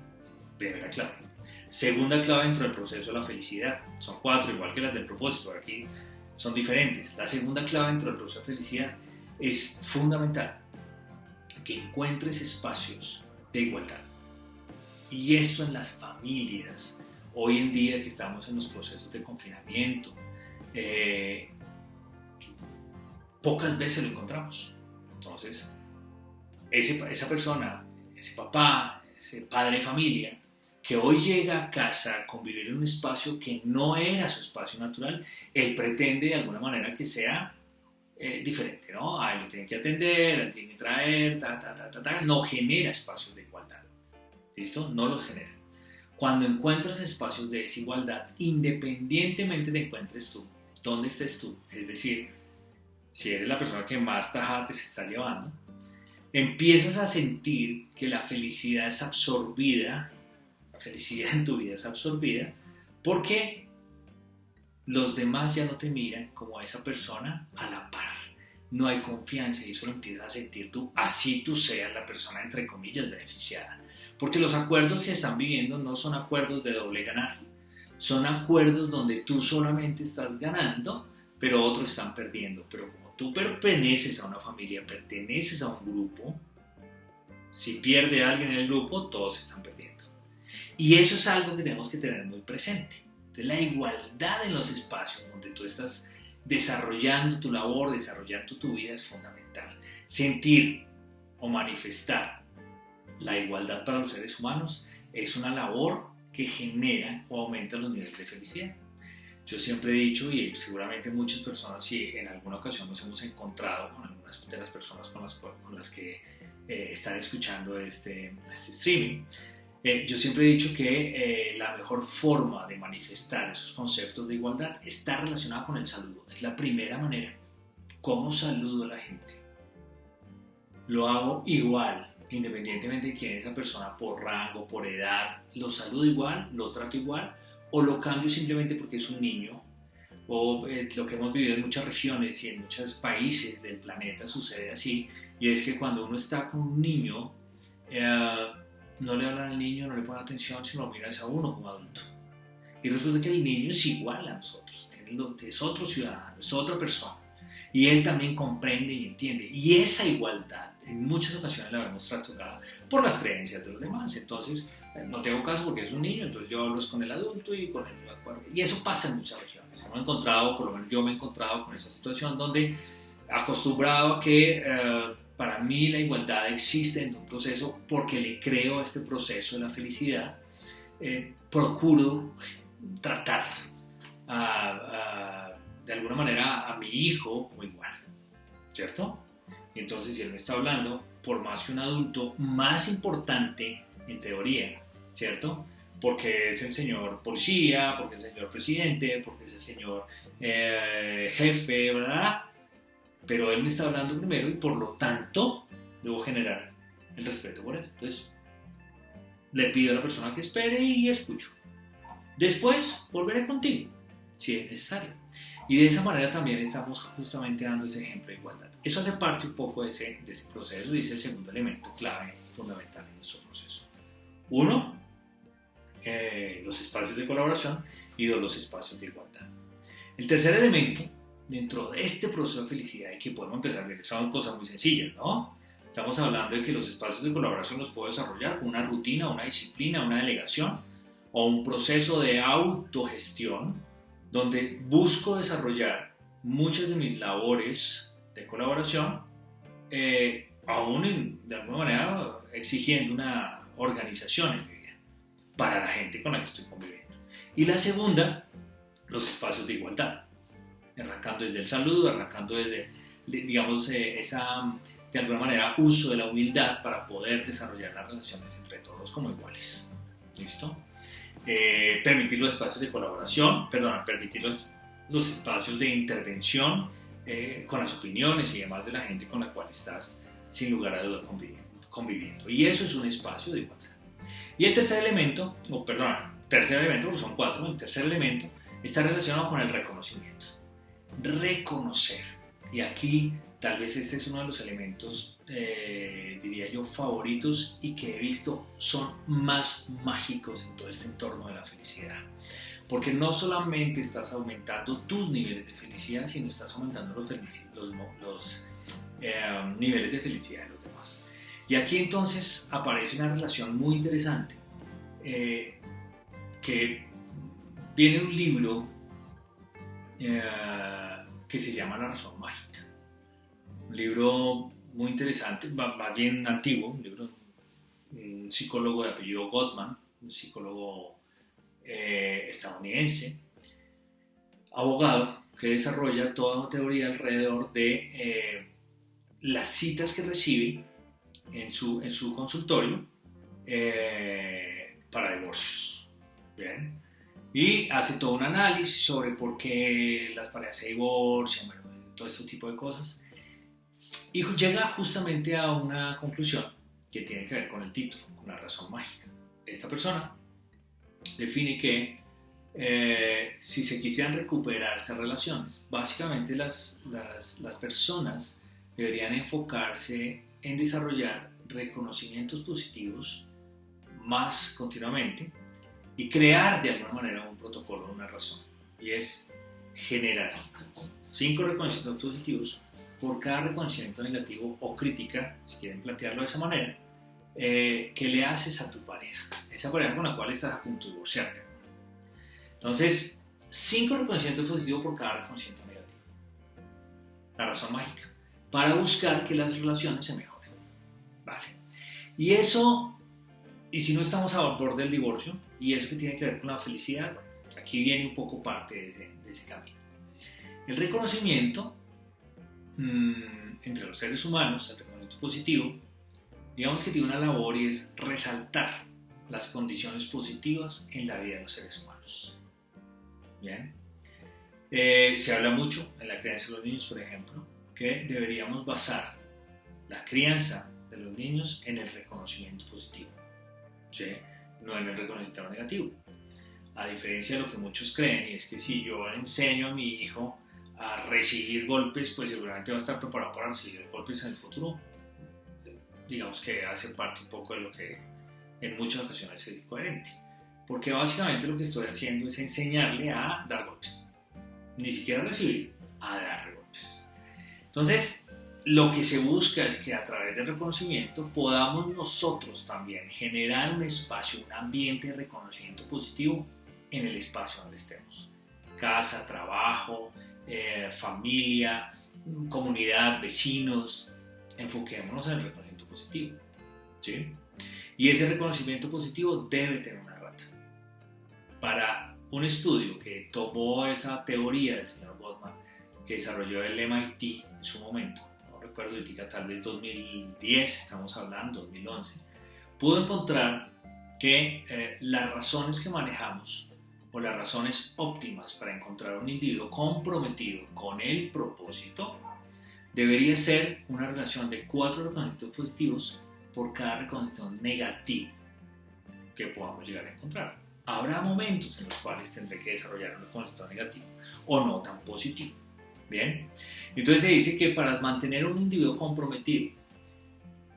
Primera clave. Segunda clave dentro del proceso de la felicidad. Son 4, igual que las del propósito, pero aquí son diferentes. La segunda clave dentro del proceso de felicidad es fundamental que encuentres espacios de igualdad. Y esto en las familias, hoy en día que estamos en los procesos de confinamiento, pocas veces lo encontramos. Entonces, esa persona, ese papá, ese padre de familia, que hoy llega a casa a convivir en un espacio que no era su espacio natural, él pretende de alguna manera que sea diferente, ¿no? A él lo tienen que atender, él tiene que traer, no genera espacios de igualdad, ¿listo? No los genera. Cuando encuentras espacios de desigualdad, independientemente de encuentres tú, dónde estés tú, es decir, si eres la persona que más tajate se está llevando, empiezas a sentir que la felicidad es absorbida, la felicidad en tu vida es absorbida, porque los demás ya no te miran como a esa persona a la par. No hay confianza y eso lo empiezas a sentir tú, así tú seas la persona entre comillas beneficiada. Porque los acuerdos que están viviendo no son acuerdos de doble ganar. Son acuerdos donde tú solamente estás ganando, pero otros están perdiendo. Pero como tú perteneces a una familia, perteneces a un grupo, si pierde alguien en el grupo, todos están perdiendo. Y eso es algo que tenemos que tener muy presente. Entonces, la igualdad en los espacios donde tú estás desarrollando tu labor, desarrollando tu vida es fundamental. Sentir o manifestar la igualdad para los seres humanos es una labor que genera o aumenta los niveles de felicidad. Yo siempre he dicho, y seguramente muchas personas, si en alguna ocasión nos hemos encontrado con algunas de las personas con las que están escuchando este streaming, yo siempre he dicho que la mejor forma de manifestar esos conceptos de igualdad está relacionada con el saludo. Es la primera manera. ¿Cómo saludo a la gente? Lo hago igual, independientemente de quién es esa persona, por rango, por edad. Lo saludo igual, lo trato igual, o lo cambio simplemente porque es un niño. O lo que hemos vivido en muchas regiones y en muchos países del planeta sucede así, y es que cuando uno está con un niño, no le hablan al niño, no le ponen atención, sino lo miran a uno como adulto. Y resulta que el niño es igual a nosotros, es otro ciudadano, es otra persona. Y él también comprende y entiende. Y esa igualdad en muchas ocasiones la vemos trastocada por las creencias de los demás. Entonces, no tengo caso porque es un niño, entonces yo hablo con el adulto y con el de acuerdo. Y eso pasa en muchas regiones. Hemos encontrado, por lo menos yo me he encontrado con esa situación donde acostumbrado a que para mí la igualdad existe en un proceso porque le creo a este proceso de la felicidad, procuro tratar de alguna manera a mi hijo como igual, ¿cierto? Y entonces si él me está hablando, por más que un adulto, más importante en teoría, ¿cierto? Porque es el señor policía, porque es el señor presidente, porque es el señor jefe, ¿verdad? Pero él me está hablando primero y por lo tanto debo generar el respeto por él. Entonces le pido a la persona que espere y escucho. Después volveré contigo, si es necesario. Y de esa manera también estamos justamente dando ese ejemplo de igualdad. Eso hace parte un poco de ese proceso y es el segundo elemento clave y fundamental en nuestro proceso. 1, los espacios de colaboración, y 2, los espacios de igualdad. El tercer elemento dentro de este proceso de felicidad y que podemos empezar a ver son cosas muy sencillas, ¿no? Estamos hablando de que los espacios de colaboración los puedo desarrollar con una rutina, una disciplina, una delegación o un proceso de autogestión donde busco desarrollar muchas de mis labores de colaboración aún de alguna manera exigiendo una organización en mi vida para la gente con la que estoy conviviendo. Y la segunda, los espacios de igualdad, arrancando desde el saludo, arrancando desde, digamos, de alguna manera, uso de la humildad para poder desarrollar las relaciones entre todos como iguales. ¿Listo? Permitir los espacios de colaboración, permitir los espacios de intervención con las opiniones y demás de la gente con la cual estás, sin lugar a duda, conviviendo. Y eso es un espacio de igualdad. Y el tercer elemento, porque son 4, el tercer elemento está relacionado con el reconocimiento. Reconocer. Y aquí tal vez este es uno de los elementos, diría yo, favoritos y que he visto son más mágicos en todo este entorno de la felicidad. Porque no solamente estás aumentando tus niveles de felicidad, sino estás aumentando los niveles de felicidad de los demás. Y aquí entonces aparece una relación muy interesante que viene de un libro que se llama La razón mágica. Un libro muy interesante, más bien antiguo, un libro de un psicólogo de apellido Gottman, un psicólogo estadounidense, abogado, que desarrolla toda una teoría alrededor de las citas que recibe en su consultorio para divorcios. ¿Bien? Y hace todo un análisis sobre por qué las parejas se divorcian, bueno, todo este tipo de cosas. Y llega justamente a una conclusión que tiene que ver con el título, con la razón mágica. Esta persona define que si se quisieran recuperar esas relaciones, básicamente las personas deberían enfocarse en desarrollar reconocimientos positivos más continuamente y crear de alguna manera un protocolo, una razón. Y es generar 5 reconocimientos positivos por cada reconocimiento negativo o crítica, si quieren plantearlo de esa manera, que le haces a tu pareja, esa pareja con la cual estás a punto de divorciarte. Entonces, 5 reconocimientos positivos por cada reconocimiento negativo. La razón mágica, para buscar que las relaciones se mejoren. Vale. Y eso, y si no estamos a borde del divorcio, y eso que tiene que ver con la felicidad, bueno, aquí viene un poco parte de ese camino. El reconocimiento entre los seres humanos, el reconocimiento positivo, digamos que tiene una labor y es resaltar las condiciones positivas en la vida de los seres humanos. Bien. Se habla mucho en la crianza de los niños, por ejemplo, que deberíamos basar la crianza de los niños en el reconocimiento positivo, ¿sí? No en el reconocimiento negativo. A diferencia de lo que muchos creen, y es que si yo enseño a mi hijo a recibir golpes, pues seguramente va a estar preparado para recibir golpes en el futuro. Digamos que hace parte un poco de lo que en muchas ocasiones es incoherente, porque básicamente lo que estoy haciendo es enseñarle a dar golpes, ni siquiera a recibir, a dar golpes. Entonces, lo que se busca es que a través del reconocimiento podamos nosotros también generar un espacio, un ambiente de reconocimiento positivo en el espacio donde estemos. Casa, trabajo, familia, comunidad, vecinos. Enfoquémonos en el reconocimiento positivo, ¿sí? Y ese reconocimiento positivo debe tener una rata. Para un estudio que tomó esa teoría del señor Gottman, que desarrolló el MIT en su momento, no recuerdo, tal vez 2010, estamos hablando, 2011, pudo encontrar que las razones que manejamos o las razones óptimas para encontrar un individuo comprometido con el propósito debería ser una relación de 4 reconocimientos positivos por cada reconocimiento negativo que podamos llegar a encontrar. Habrá momentos en los cuales tendré que desarrollar un reconocimiento negativo o no tan positivo. Bien, entonces se dice que para mantener un individuo comprometido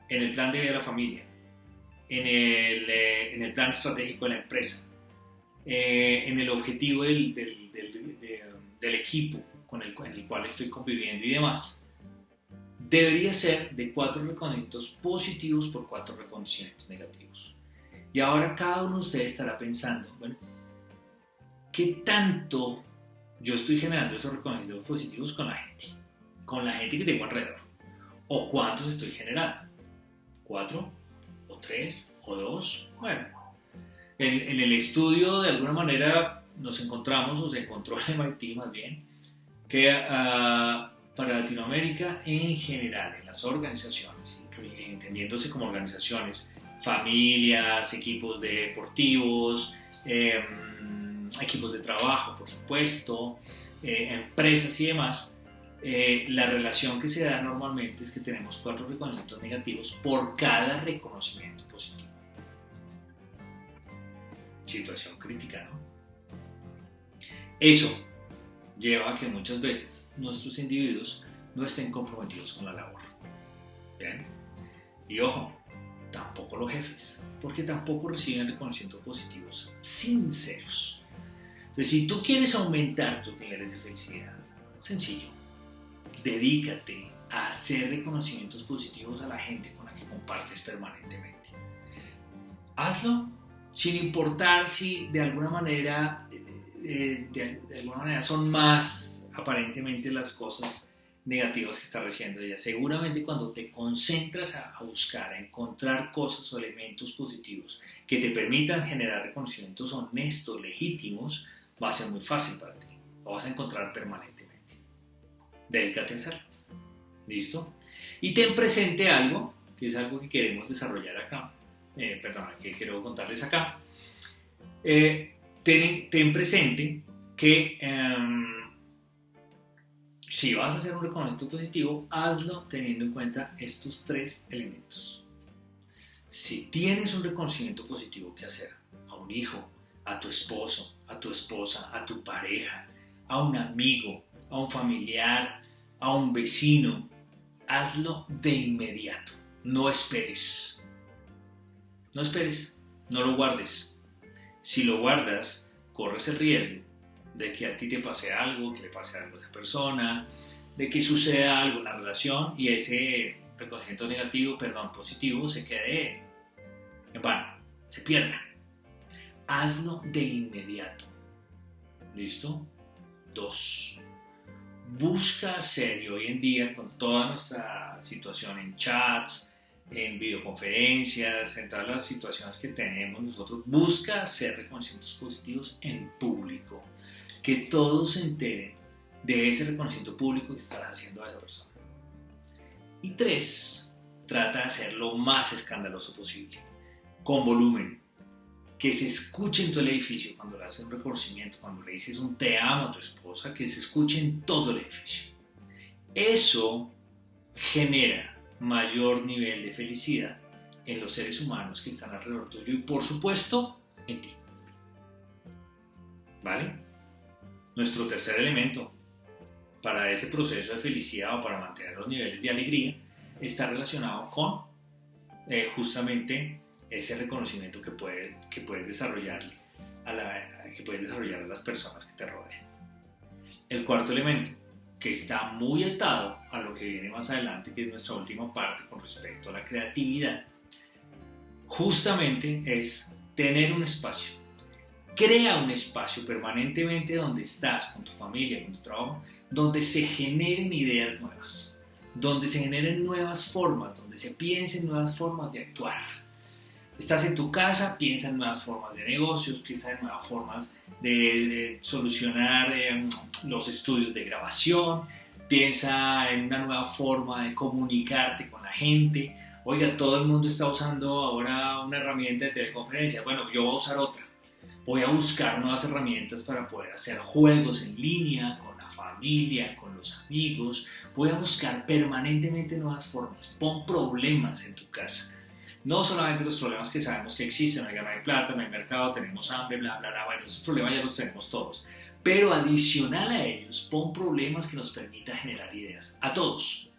en el plan de vida de la familia, en el plan estratégico de la empresa, en el objetivo del equipo en el cual estoy conviviendo y demás, debería ser de 4 reconocimientos positivos por 4 reconocimientos negativos. Y ahora cada uno de ustedes estará pensando, bueno, ¿qué tanto yo estoy generando esos reconocimientos positivos con la gente que tengo alrededor? ¿O cuántos estoy generando? ¿4 o 3 o 2. Bueno, en el estudio de alguna manera nos encontramos, o se encontró el MIT más bien, que para Latinoamérica en general, en las organizaciones, entendiéndose como organizaciones, familias, equipos deportivos, equipos de trabajo, por supuesto, empresas y demás, la relación que se da normalmente es que tenemos 4 reconocimientos negativos por cada reconocimiento positivo. Situación crítica, ¿no? Eso lleva a que muchas veces nuestros individuos no estén comprometidos con la labor. ¿Bien? Y ojo, tampoco los jefes, porque tampoco reciben reconocimientos positivos sinceros. Entonces, si tú quieres aumentar tus niveles de felicidad, sencillo, dedícate a hacer reconocimientos positivos a la gente con la que compartes permanentemente. Hazlo sin importar si de alguna manera son más aparentemente las cosas negativas que está recibiendo ella. Seguramente cuando te concentras a buscar, a encontrar cosas o elementos positivos que te permitan generar reconocimientos honestos, legítimos, va a ser muy fácil para ti. Lo vas a encontrar permanentemente. Dedícate a hacerlo. ¿Listo? Y ten presente algo, que es algo que queremos desarrollar acá. Que quiero contarles acá. Ten presente que si vas a hacer un reconocimiento positivo, hazlo teniendo en cuenta estos 3 elementos. Si tienes un reconocimiento positivo que hacer a un hijo, a tu esposo, a tu esposa, a tu pareja, a un amigo, a un familiar, a un vecino, hazlo de inmediato. No esperes. No esperes, no lo guardes. Si lo guardas, corres el riesgo de que a ti te pase algo, que le pase algo a esa persona, de que suceda algo en la relación y ese reconocimiento positivo se quede en vano, se pierda. Hazlo de inmediato. ¿Listo? 2. Busca hacer, y hoy en día con toda nuestra situación en chats, en videoconferencias, en todas las situaciones que tenemos nosotros, busca hacer reconocimientos positivos en público, que todos se enteren de ese reconocimiento público que estás haciendo a esa persona. Y 3, trata de hacer lo más escandaloso posible, con volumen, que se escuche en todo el edificio cuando le haces un reconocimiento, cuando le dices un te amo a tu esposa, que se escuche en todo el edificio. Eso genera mayor nivel de felicidad en los seres humanos que están alrededor tuyo y por supuesto en ti. ¿Vale? Nuestro tercer elemento para ese proceso de felicidad o para mantener los niveles de alegría está relacionado con justamente ese reconocimiento que puedes desarrollar a las personas que te rodean. El cuarto elemento, que está muy atado a lo que viene más adelante, que es nuestra última parte con respecto a la creatividad, justamente es tener un espacio. Crea un espacio permanentemente donde estás, con tu familia, con tu trabajo, donde se generen ideas nuevas, donde se generen nuevas formas, donde se piensen nuevas formas de actuar. Estás en tu casa, piensa en nuevas formas de negocios, piensa en nuevas formas de solucionar los estudios de grabación, piensa en una nueva forma de comunicarte con la gente. Oiga, todo el mundo está usando ahora una herramienta de teleconferencia. Bueno, yo voy a usar otra. Voy a buscar nuevas herramientas para poder hacer juegos en línea, con la familia, con los amigos. Voy a buscar permanentemente nuevas formas. Pon problemas en tu casa. No solamente los problemas que sabemos que existen, oiga, no hay plata, no hay mercado, tenemos hambre, bla, bla, bla. Bueno, esos problemas ya los tenemos todos. Pero adicional a ellos, pon problemas que nos permitan generar ideas. A todos.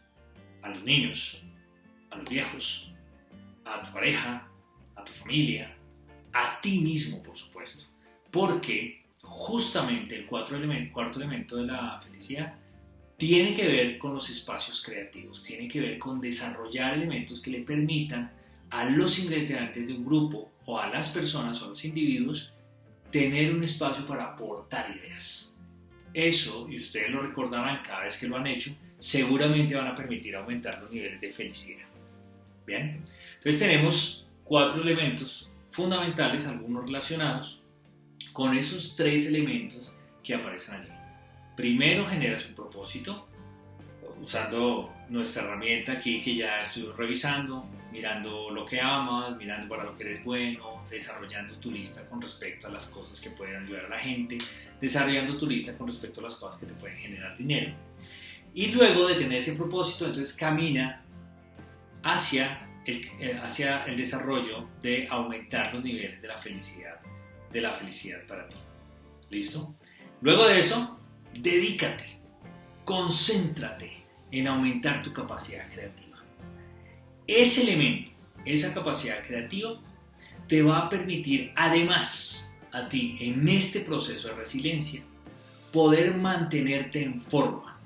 A los niños, a los viejos, a tu pareja, a tu familia, a ti mismo, por supuesto. Porque justamente el cuarto elemento de la felicidad tiene que ver con los espacios creativos, tiene que ver con desarrollar elementos que le permitan a los integrantes de un grupo o a las personas o a los individuos tener un espacio para aportar ideas. Eso, y ustedes lo recordarán cada vez que lo han hecho, seguramente van a permitir aumentar los niveles de felicidad. Bien, entonces tenemos 4 elementos fundamentales, algunos relacionados con esos 3 elementos que aparecen allí. Primero, generas un propósito, usando nuestra herramienta aquí que ya estoy revisando, mirando lo que amas, mirando para lo que eres bueno, desarrollando tu lista con respecto a las cosas que pueden ayudar a la gente, desarrollando tu lista con respecto a las cosas que te pueden generar dinero. Y luego de tener ese propósito, entonces camina hacia el desarrollo de aumentar los niveles de la felicidad para ti. ¿Listo? Luego de eso, dedícate, concéntrate en aumentar tu capacidad creativa. Ese elemento, esa capacidad creativa, te va a permitir además a ti en este proceso de resiliencia poder mantenerte en forma.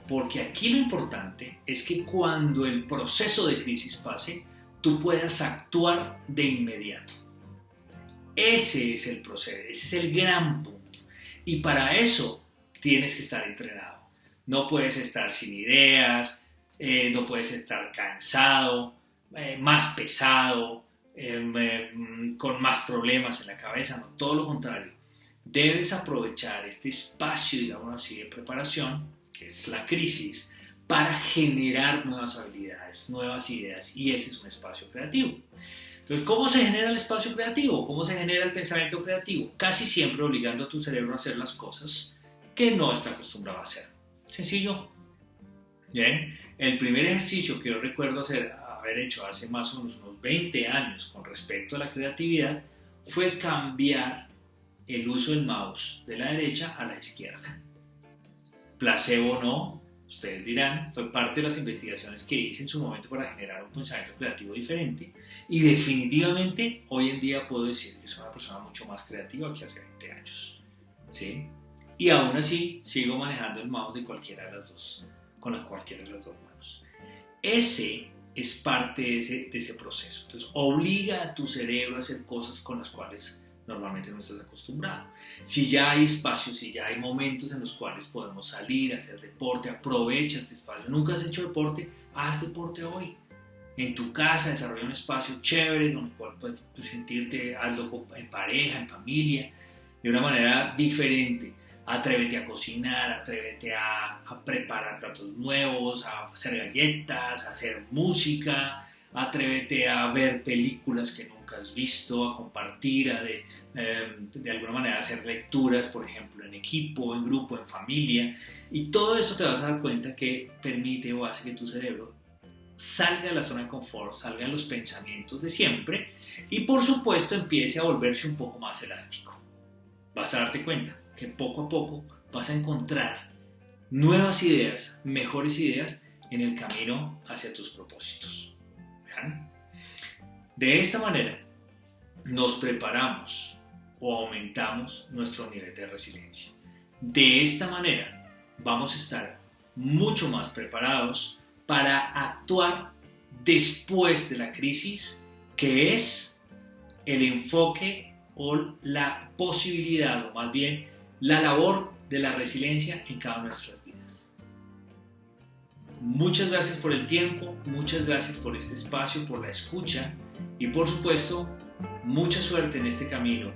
Porque aquí lo importante es que cuando el proceso de crisis pase, tú puedas actuar de inmediato. Ese es el proceso, ese es el gran punto. Y para eso tienes que estar entrenado. No puedes estar sin ideas, no puedes estar cansado, más pesado, con más problemas en la cabeza. No, todo lo contrario. Debes aprovechar este espacio, digamos así, de preparación, que es la crisis, para generar nuevas habilidades, nuevas ideas, y ese es un espacio creativo. Entonces, ¿cómo se genera el espacio creativo? ¿Cómo se genera el pensamiento creativo? Casi siempre obligando a tu cerebro a hacer las cosas que no está acostumbrado a hacer. Sencillo. Bien, el primer ejercicio que yo recuerdo haber hecho hace más o menos unos 20 años con respecto a la creatividad fue cambiar el uso del mouse de la derecha a la izquierda. Placebo o no, ustedes dirán, fue parte de las investigaciones que hice en su momento para generar un pensamiento creativo diferente, y definitivamente hoy en día puedo decir que soy una persona mucho más creativa que hace 20 años. ¿Sí? Y aún así sigo manejando el mouse de cualquiera de las dos, con cualquiera de las dos manos. Ese es parte de ese proceso. Entonces, obliga a tu cerebro a hacer cosas con las cuales normalmente no estás acostumbrado. Si ya hay espacios, si ya hay momentos en los cuales podemos salir a hacer deporte, aprovecha este espacio. ¿Nunca has hecho deporte? Haz deporte hoy. En tu casa desarrolla un espacio chévere donde puedes sentirte, hazlo en pareja, en familia, de una manera diferente. Atrévete a cocinar, atrévete a preparar platos nuevos, a hacer galletas, a hacer música, atrévete a ver películas que nunca has visto, a compartir, de alguna manera hacer lecturas, por ejemplo, en equipo, en grupo, en familia. Y todo eso te vas a dar cuenta que permite o hace que tu cerebro salga de la zona de confort, salga de los pensamientos de siempre y, por supuesto, empiece a volverse un poco más elástico. Vas a darte cuenta que poco a poco vas a encontrar nuevas ideas, mejores ideas en el camino hacia tus propósitos. ¿Vean? De esta manera nos preparamos o aumentamos nuestro nivel de resiliencia. De esta manera vamos a estar mucho más preparados para actuar después de la crisis, que es el enfoque o la posibilidad, o más bien la labor de la resiliencia en cada una de nuestras vidas. Muchas gracias por el tiempo, muchas gracias por este espacio, por la escucha y, por supuesto, mucha suerte en este camino